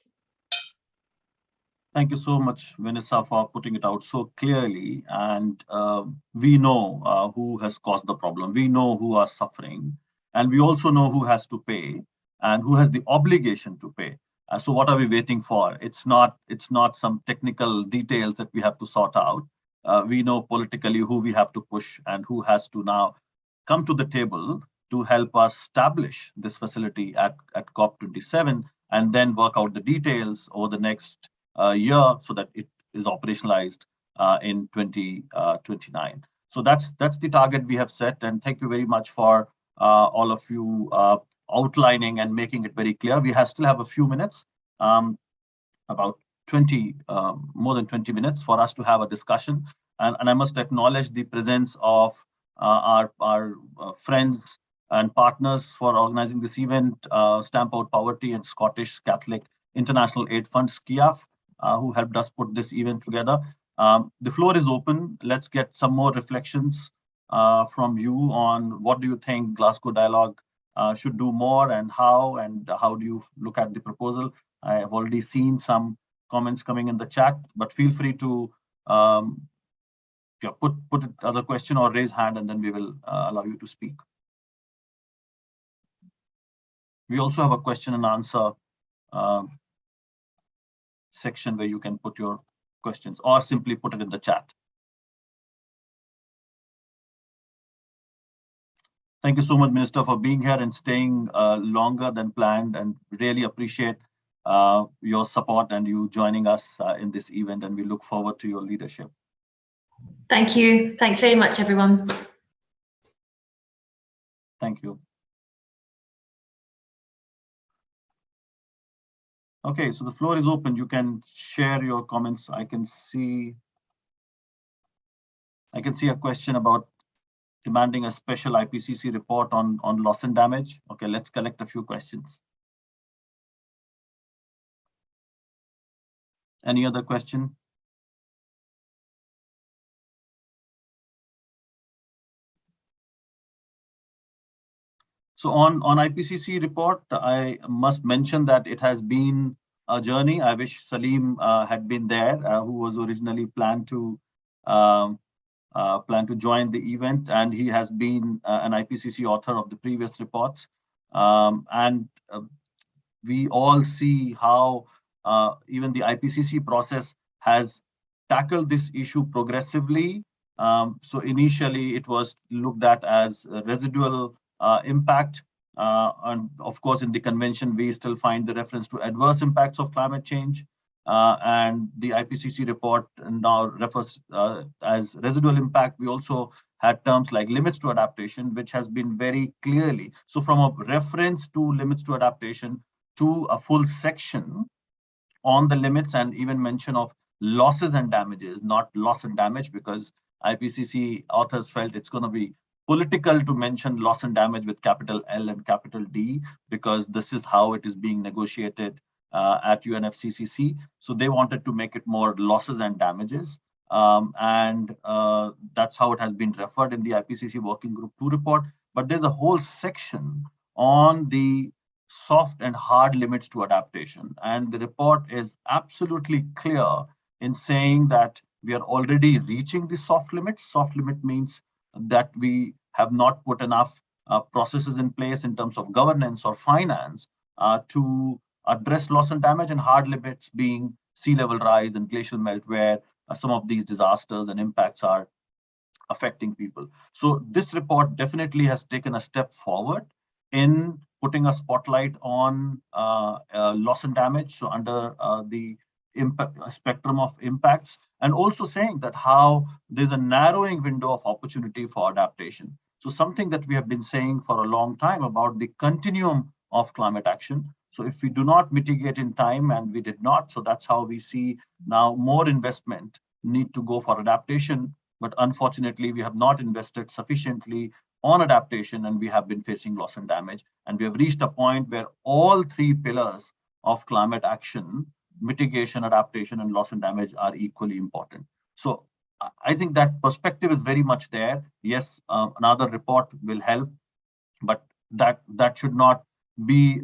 you. Thank you so much, Vanessa, for putting it out so clearly. And we know who has caused the problem. We know who are suffering. And we also know who has to pay and who has the obligation to pay. So what are we waiting for? It's not some technical details that we have to sort out. We know politically who we have to push and who has to now come to the table to help us establish this facility at COP27 and then work out the details over the next year so that it is operationalized in 2029. So that's the target we have set. And thank you very much for all of you outlining and making it very clear. We still have a few minutes, about more than 20 minutes for us to have a discussion. And I must acknowledge the presence of our friends and partners for organizing this event, Stamp Out Poverty and Scottish Catholic International Aid Fund, SCIAF, who helped us put this event together. The floor is open. Let's get some more reflections from you on what do you think Glasgow Dialogue should do more, and how do you look at the proposal. I have already seen some comments coming in the chat, but feel free to put other question or raise hand, and then we will allow you to speak. We also have a question and answer section where you can put your questions or simply put it in the chat. Thank you so much, Minister, for being here and staying longer than planned, and really appreciate your support and you joining us in this event, and we look forward to your leadership. Thank you. Thanks very much, everyone. Thank you. Okay, so the floor is open. You can share your comments. I can see a question about demanding a special IPCC report on loss and damage. Okay, let's collect a few questions. Any other question? So on IPCC report, I must mention that it has been a journey. I wish Salim had been there, who was originally planned to join the event, and he has been an IPCC author of the previous reports. We all see how even the IPCC process has tackled this issue progressively. So initially it was looked at as a residual impact. And of course, in the convention, we still find the reference to adverse impacts of climate change. And the IPCC report now refers as residual impact. We also had terms like limits to adaptation, which has been very clearly. So from a reference to limits to adaptation to a full section on the limits, and even mention of losses and damages, not loss and damage, because IPCC authors felt it's going to be political to mention loss and damage with capital L and capital D, because this is how it is being negotiated at UNFCCC. So they wanted to make it more losses and damages. That's how it has been referred in the IPCC Working Group 2 report. But there's a whole section on the soft and hard limits to adaptation. And the report is absolutely clear in saying that we are already reaching the soft limits. Soft limit means that we have not put enough processes in place in terms of governance or finance to address loss and damage, and hard limits being sea level rise and glacial melt, where some of these disasters and impacts are affecting people. So this report definitely has taken a step forward in putting a spotlight on loss and damage, so under the spectrum of impacts, and also saying that how there's a narrowing window of opportunity for adaptation. So something that we have been saying for a long time about the continuum of climate action. So if we do not mitigate in time, and we did not, so that's how we see now more investment need to go for adaptation. But unfortunately, we have not invested sufficiently on adaptation, and we have been facing loss and damage. And we have reached a point where all three pillars of climate action, mitigation, adaptation, and loss and damage, are equally important. So I think that perspective is very much there. Yes, another report will help, but that should not be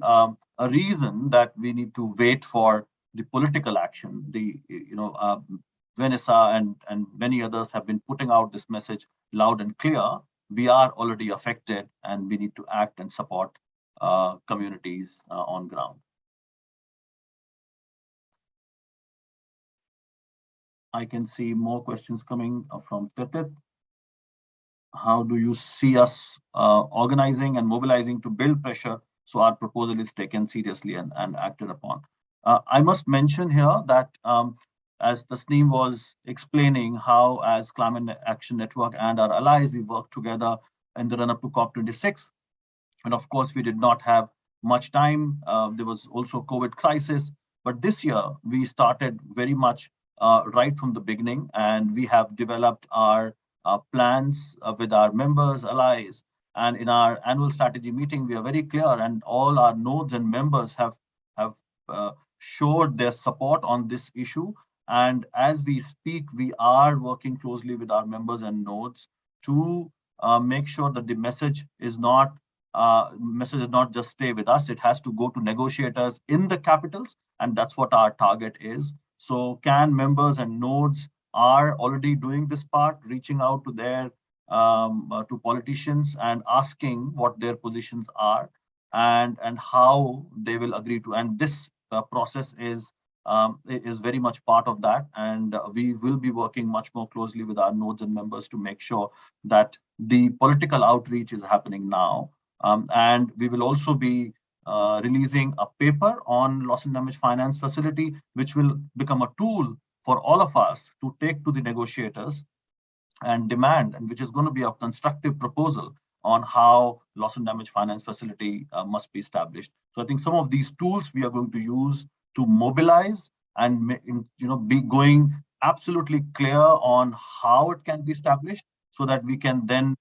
a reason that we need to wait for the political action. Vanessa and many others have been putting out this message loud and clear. We are already affected, and we need to act and support communities on ground. I can see more questions coming from Tetet. How do you see us organizing and mobilizing to build pressure so our proposal is taken seriously and acted upon? I must mention here that as Tasneem was explaining how, as Climate Action Network and our allies, we worked together in the run-up to COP26. And of course, we did not have much time. There was also COVID crisis. But this year, we started very much right from the beginning, and we have developed our plans with our members, allies, and in our annual strategy meeting, we are very clear, and all our nodes and members have showed their support on this issue. And as we speak, we are working closely with our members and nodes to make sure that the message is not just stay with us. It has to go to negotiators in the capitals, and that's what our target is. So CAN members and nodes are already doing this part, reaching out to their to politicians and asking what their positions are and how they will agree to. And this process is very much part of that. And we will be working much more closely with our nodes and members to make sure that the political outreach is happening now. And we will also be releasing a paper on loss and damage finance facility, which will become a tool for all of us to take to the negotiators and demand, and which is going to be a constructive proposal on how loss and damage finance facility must be established. So I think some of these tools we are going to use to mobilize and be going absolutely clear on how it can be established, so that we can then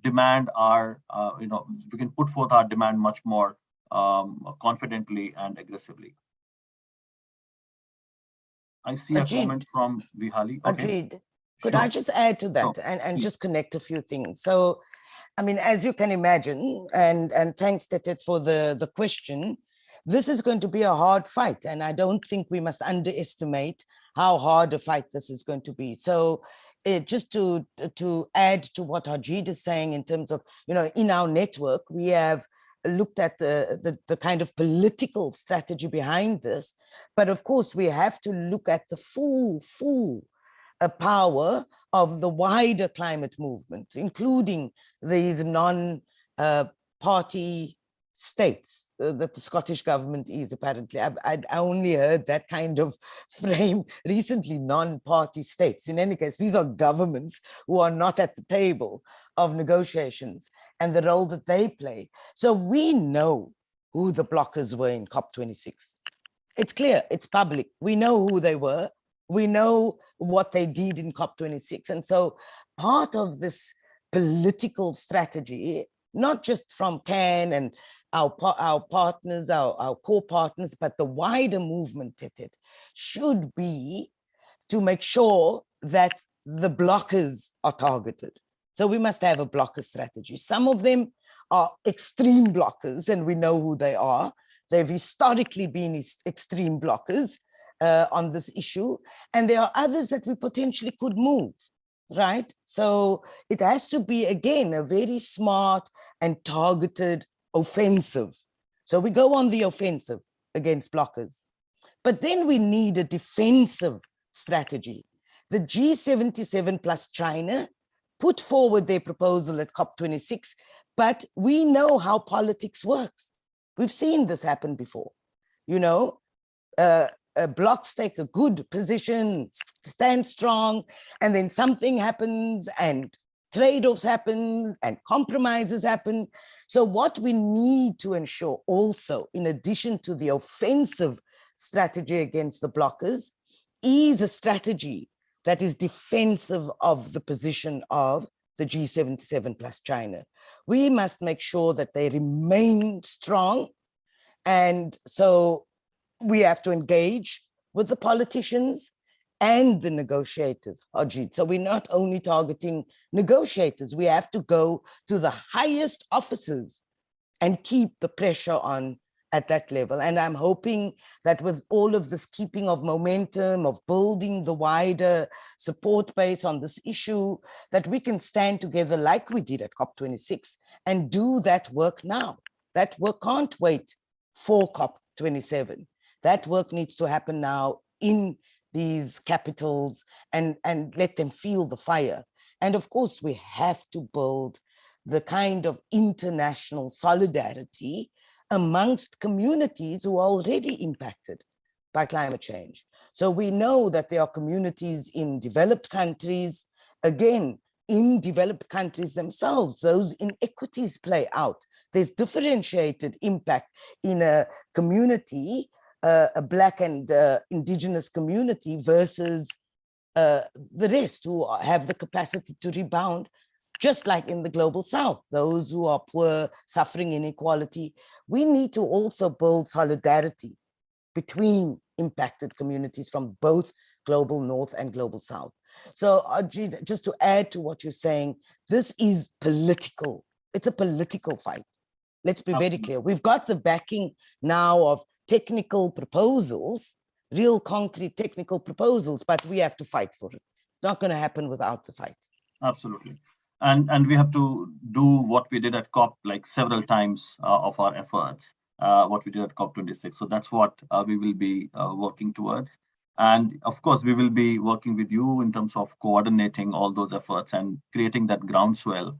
demand our we can put forth our demand much more confidently and aggressively. I see a comment from Vihali. Okay. Ajit, could I just add to that and just connect a few things? So, I mean, as you can imagine, and thanks, Tetet, for the question, this is going to be a hard fight. And I don't think we must underestimate how hard a fight this is going to be. So just to add to what Ajit is saying in terms of, in our network, we have looked at the kind of political strategy behind this. But of course, we have to look at the full power of the wider climate movement, including these non-party states that the Scottish government is apparently. I only heard that kind of frame recently, non-party states. In any case, these are governments who are not at the table of negotiations and the role that they play. So we know who the blockers were in COP26. It's clear, it's public. We know who they were. We know what they did in COP26. And so part of this political strategy, not just from CAN and our partners, our core partners, but the wider movement, should be to make sure that the blockers are targeted. So we must have a blocker strategy. Some of them are extreme blockers, and we know who they are. They've historically been extreme blockers on this issue. And there are others that we potentially could move, right? So it has to be, again, a very smart and targeted offensive. So we go on the offensive against blockers. But then we need a defensive strategy. The G77 plus China put forward their proposal at COP26, but we know how politics works. We've seen this happen before. Blocs take a good position, stand strong, and then something happens and trade-offs happen and compromises happen. So what we need to ensure also, in addition to the offensive strategy against the blockers, is a strategy that is defensive of the position of the G77 plus China. We must make sure that they remain strong. And so we have to engage with the politicians and the negotiators, Ajit. So we're not only targeting negotiators, we have to go to the highest officers and keep the pressure on at that level. And I'm hoping that with all of this keeping of momentum, of building the wider support base on this issue, that we can stand together like we did at COP26 and do that work now. That work can't wait for COP27. That work needs to happen now in these capitals and let them feel the fire. And of course, we have to build the kind of international solidarity amongst communities who are already impacted by climate change. So we know that there are communities in developed countries, again, in developed countries themselves, those inequities play out. There's differentiated impact in a community a Black and indigenous community versus the rest who have the capacity to rebound, just like in the global South, those who are poor, suffering inequality. We need to also build solidarity between impacted communities from both global North and global South. So Ajit, just to add to what you're saying, this is political. It's a political fight. Let's be very clear. We've got the backing now of technical proposals, real concrete technical proposals, but we have to fight for it. It's not going to happen without the fight. Absolutely. And we have to do what we did at COP like several times of our efforts, what we did at COP26. So that's what we will be working towards. And of course, we will be working with you in terms of coordinating all those efforts and creating that groundswell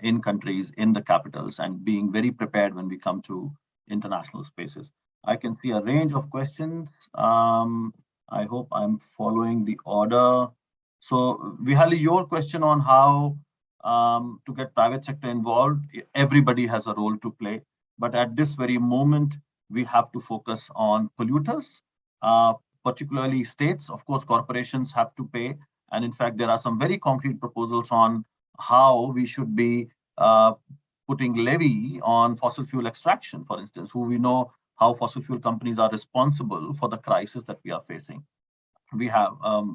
in countries, in the capitals, and being very prepared when we come to international spaces. I can see a range of questions. I hope I'm following the order. So Vihali, your question on how to get private sector involved, everybody has a role to play. But at this very moment, we have to focus on polluters, particularly states. Of course, corporations have to pay. And in fact, there are some very concrete proposals on how we should be putting levy on fossil fuel extraction, for instance, who we know how fossil fuel companies are responsible for the crisis that we are facing. We have,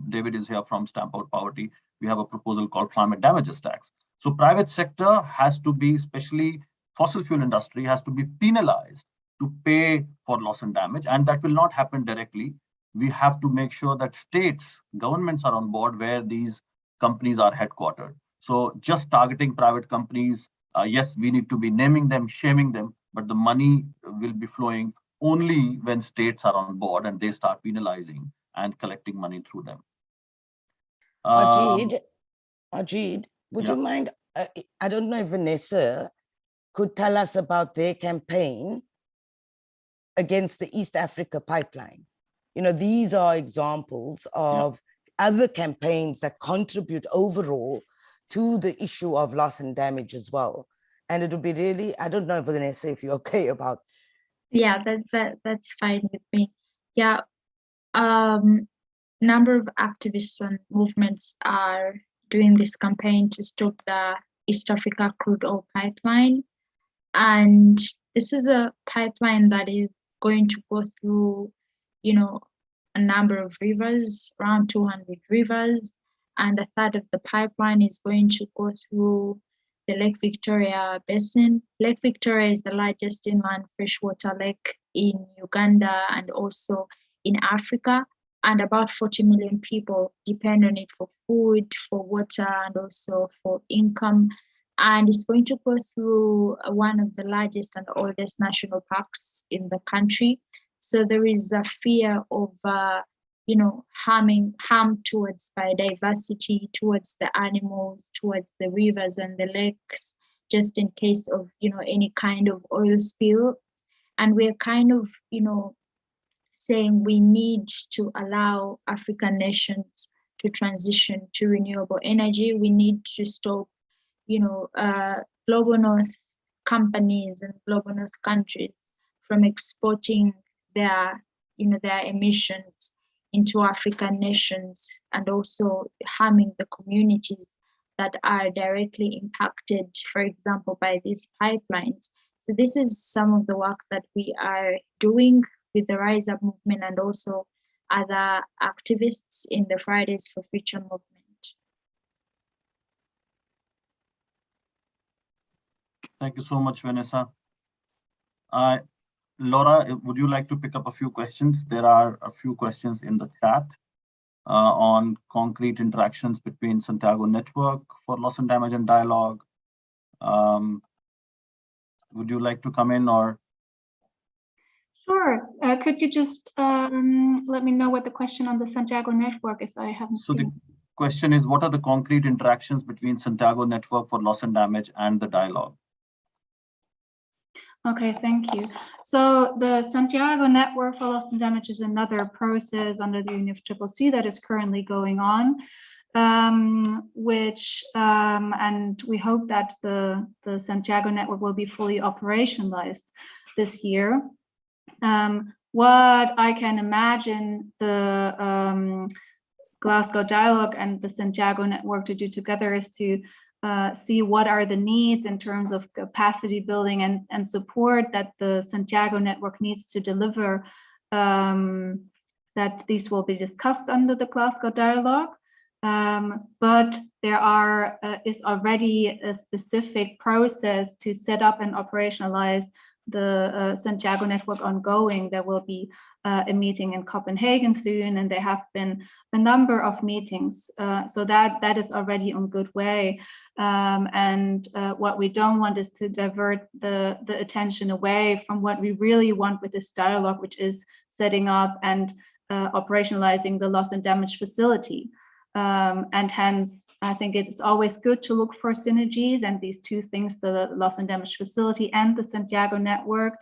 David is here from Stamp Out Poverty. We have a proposal called climate damages tax. So private sector has to be, especially fossil fuel industry, has to be penalized to pay for loss and damage. And that will not happen directly. We have to make sure that states, governments are on board where these companies are headquartered. So just targeting private companies, yes, we need to be naming them, shaming them, but the money will be flowing only when states are on board and they start penalizing and collecting money through them. Ajit, would yeah. you mind? I don't know if Vanessa could tell us about their campaign against the East Africa pipeline. You know, these are examples of other campaigns that contribute overall to the issue of loss and damage as well. And it would be really, I don't know, Vanessa, if you're okay about. Yeah, that's fine with me. Yeah, number of activists and movements are doing this campaign to stop the East Africa crude oil pipeline. And this is a pipeline that is going to go through, you know, a number of rivers, around 200 rivers, and a third of the pipeline is going to go through the Lake Victoria basin. Lake Victoria is the largest inland freshwater lake in Uganda and also in Africa, and about 40 million people depend on it for food, for water, and also for income. And it's going to go through one of the largest and oldest national parks in the country. So there is a fear of, you know, harm towards biodiversity, towards the animals, towards the rivers and the lakes, just in case of, you know, any kind of oil spill. And we're kind of, you know, saying we need to allow African nations to transition to renewable energy. We need to stop, you know, global North companies and global North countries from exporting their, you know, their emissions into African nations and also harming the communities that are directly impacted, for example, by these pipelines. So this is some of the work that we are doing with the Rise Up movement and also other activists in the Fridays for Future movement. Thank you so much, Vanessa. Laura, would you like to pick up a few questions? There are a few questions in the chat on concrete interactions between Santiago Network for Loss and Damage and Dialogue. Would you like to come in or? Sure. Could you just let me know what the question on the Santiago Network is? I haven't seen. So the question is, what are the concrete interactions between Santiago Network for Loss and Damage and the Dialogue? Okay, thank you. So the Santiago Network for Loss and Damage is another process under the UNFCCC that is currently going on, which and we hope that the Santiago Network will be fully operationalized this year. what I can imagine the Glasgow Dialogue and the Santiago Network to do together is to see what are the needs in terms of capacity building and support that the Santiago Network needs to deliver, that these will be discussed under the Glasgow Dialogue. But there is already a specific process to set up and operationalize the Santiago Network ongoing. There will be a meeting in Copenhagen soon, and there have been a number of meetings. So that is already on good way. And what we don't want is to divert the attention away from what we really want with this dialogue, which is setting up and operationalizing the loss and damage facility. And hence, I think it is always good to look for synergies, and these two things, the loss and damage facility and the Santiago Network,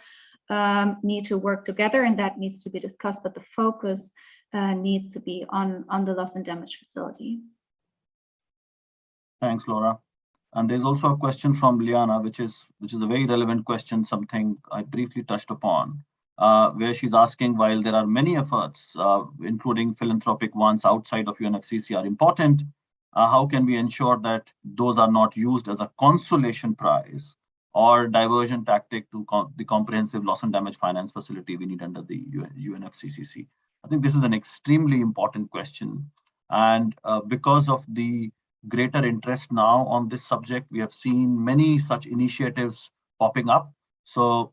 need to work together, and that needs to be discussed, but the focus needs to be on the loss and damage facility. Thanks, Laura. And there's also a question from Liana, which is a very relevant question, something I briefly touched upon, where she's asking, while there are many efforts, including philanthropic ones outside of UNFCCC, are important, how can we ensure that those are not used as a consolation prize or diversion tactic to the comprehensive loss and damage finance facility we need under the UNFCCC? I think this is an extremely important question. And because of the greater interest now on this subject, we have seen many such initiatives popping up. So,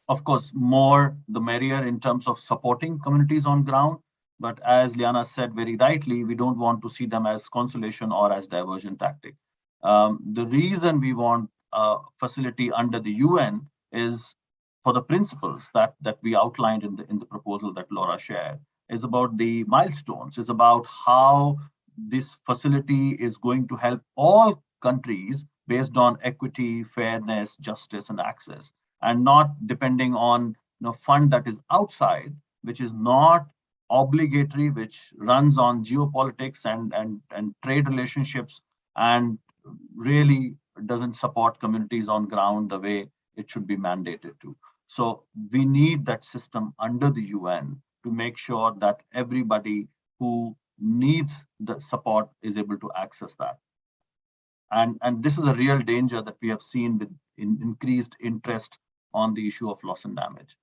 of course, more the merrier in terms of supporting communities on ground. But as Liana said very rightly, we don't want to see them as consolation or as diversion tactic. The reason we want a facility under the UN is for the principles that we outlined in the proposal that Laura shared, is about the milestones, is about how this facility is going to help all countries based on equity, fairness, justice, and access, and not depending on fund that is outside, which is not obligatory, which runs on geopolitics and trade relationships, and really doesn't support communities on ground the way it should be mandated to. So we need that system under the UN to make sure that everybody who needs the support is able to access that. And this is a real danger that we have seen with increased interest on the issue of loss and damage.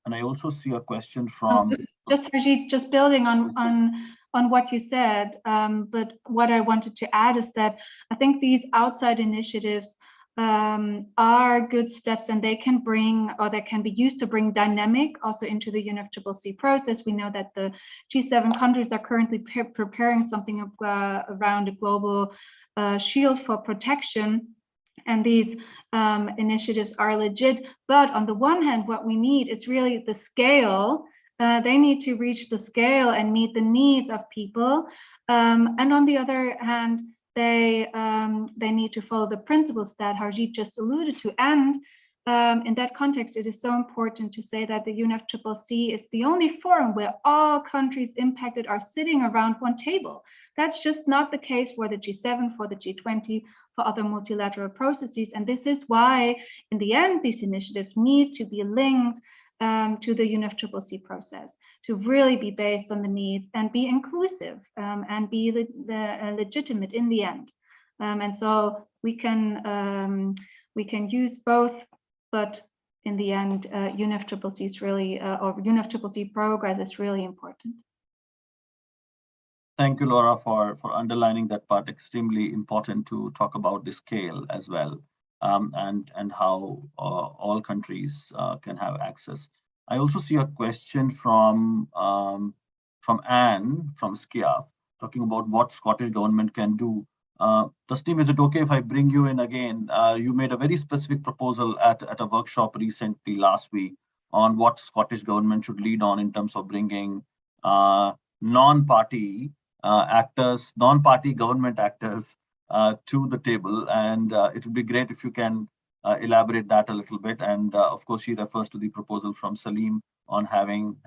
And I also see a question from just building on what you said, but what I wanted to add is that I think these outside initiatives are good steps, and they can bring, or they can be used to bring dynamic also into the UNFCCC process. We know that the G7 countries are currently preparing something around a global shield for protection. And these initiatives are legit. But on the one hand, what we need is really the scale. They need to reach the scale and meet the needs of people. And on the other hand, they need to follow the principles that Harjit just alluded to. And in that context, it is so important to say that the UNFCCC is the only forum where all countries impacted are sitting around one table. That's just not the case for the G7, for the G20, for other multilateral processes. And this is why, in the end, these initiatives need to be linked to the UNFCCC process, to really be based on the needs and be inclusive and be legitimate in the end. And so we can use both, but in the end, UNFCCC is really, or UNFCCC progress is really important. Thank you, Laura, for underlining that part. Extremely important to talk about the scale as well, and how all countries can have access. I also see a question from Anne from SCIAF, talking about what Scottish government can do. Tasneem, is it okay if I bring you in again? You made a very specific proposal at a workshop recently last week on what Scottish government should lead on in terms of bringing non-party actors, non-party government actors to the table. And it would be great if you can elaborate that a little bit. And of course, she refers to the proposal from Salim on having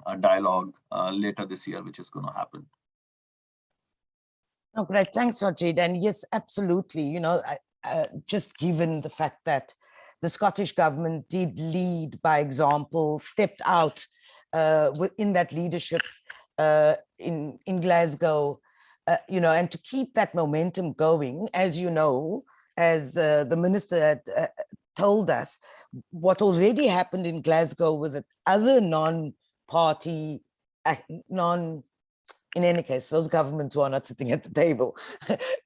a dialogue later this year, which is going to happen. Oh, great. Thanks, Harjit. And yes, absolutely. Just given the fact that the Scottish government did lead by example, stepped out in that leadership in Glasgow, and to keep that momentum going, as you know, as the minister had told us, what already happened in Glasgow with other non-party, in any case, those governments who are not sitting at the table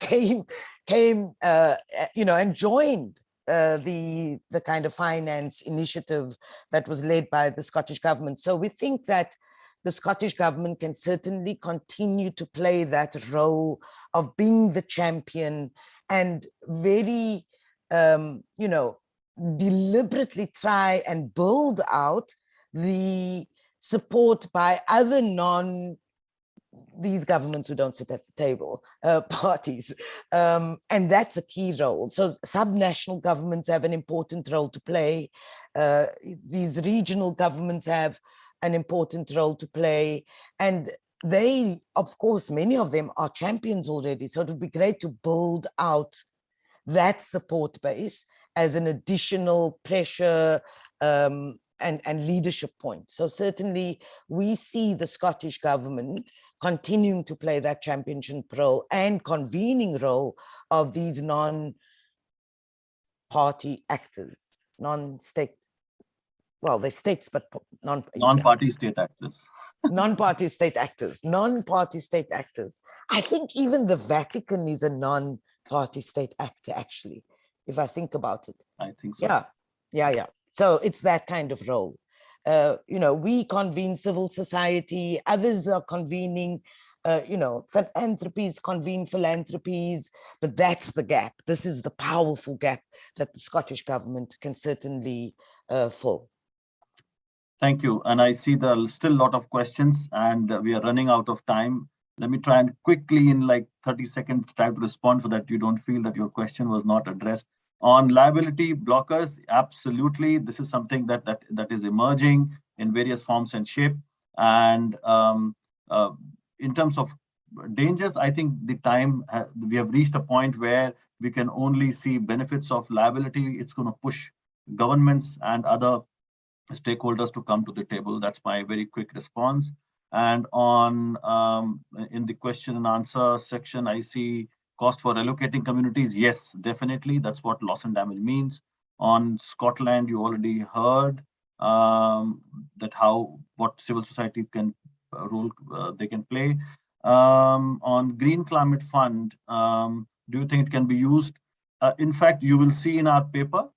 came, and joined the kind of finance initiative that was led by the Scottish government. So we think that the Scottish government can certainly continue to play that role of being the champion and very, deliberately try and build out the support by other these governments who don't sit at the table, parties. And that's a key role. So subnational governments have an important role to play. These regional governments have an important role to play. And they, of course, many of them are champions already. So it would be great to build out that support base as an additional pressure and leadership point. So certainly we see the Scottish government continuing to play that championship role and convening role of these non-party actors, non-state, well, they're states, but non-party state actors. Non-party state actors, non-party state actors. I think even the Vatican is a non-party state actor, actually, if I think about it. I think so. Yeah. So it's that kind of role. We convene civil society, others are convening, philanthropies convene philanthropies, but that's the gap. This is the powerful gap that the Scottish government can certainly fill. Thank you. And I see there are still a lot of questions and we are running out of time. Let me try and quickly in like 30 seconds try to respond so that you don't feel that your question was not addressed. On liability blockers, absolutely. This is something that is emerging in various forms and shape. And in terms of dangers, I think the time we have reached a point where we can only see benefits of liability. It's going to push governments and other stakeholders to come to the table. That's my very quick response. And on in the question and answer section, I see cost for relocating communities. Yes, definitely. That's what loss and damage means. On Scotland, you already heard what civil society can role they can play. On Green Climate Fund, do you think it can be used? In fact, you will see in our paper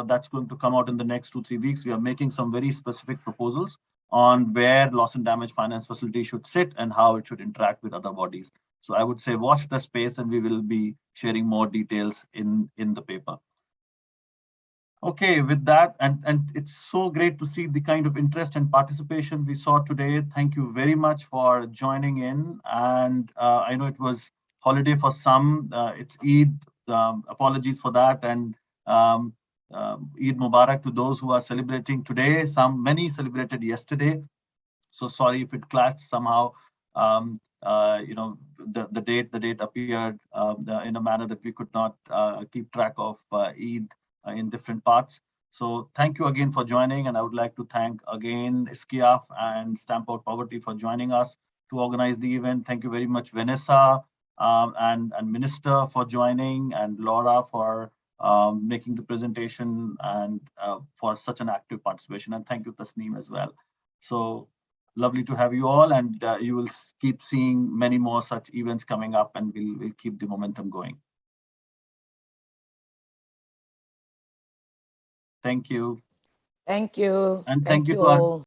that's going to come out in the next 2-3 weeks. We are making some very specific proposals on where loss and damage finance facility should sit and how it should interact with other bodies. So I would say watch the space and we will be sharing more details in the paper. Okay, with that, and it's so great to see the kind of interest and participation we saw today. Thank you very much for joining in. And I know it was holiday for some, it's Eid, apologies for that. And Eid Mubarak to those who are celebrating today. Many celebrated yesterday. So sorry if it clashed somehow. The date appeared in a manner that we could not keep track of Eid in different parts. So thank you again for joining, and I would like to thank again Skiaf and Stamp Out Poverty for joining us to organize the event. Thank you very much, Vanessa and Minister for joining, and Laura for making the presentation and for such an active participation. And thank you, Tasneem, as well. So lovely to have you all, and you will keep seeing many more such events coming up, and we'll keep the momentum going. Thank you. Thank you. And thank you to all.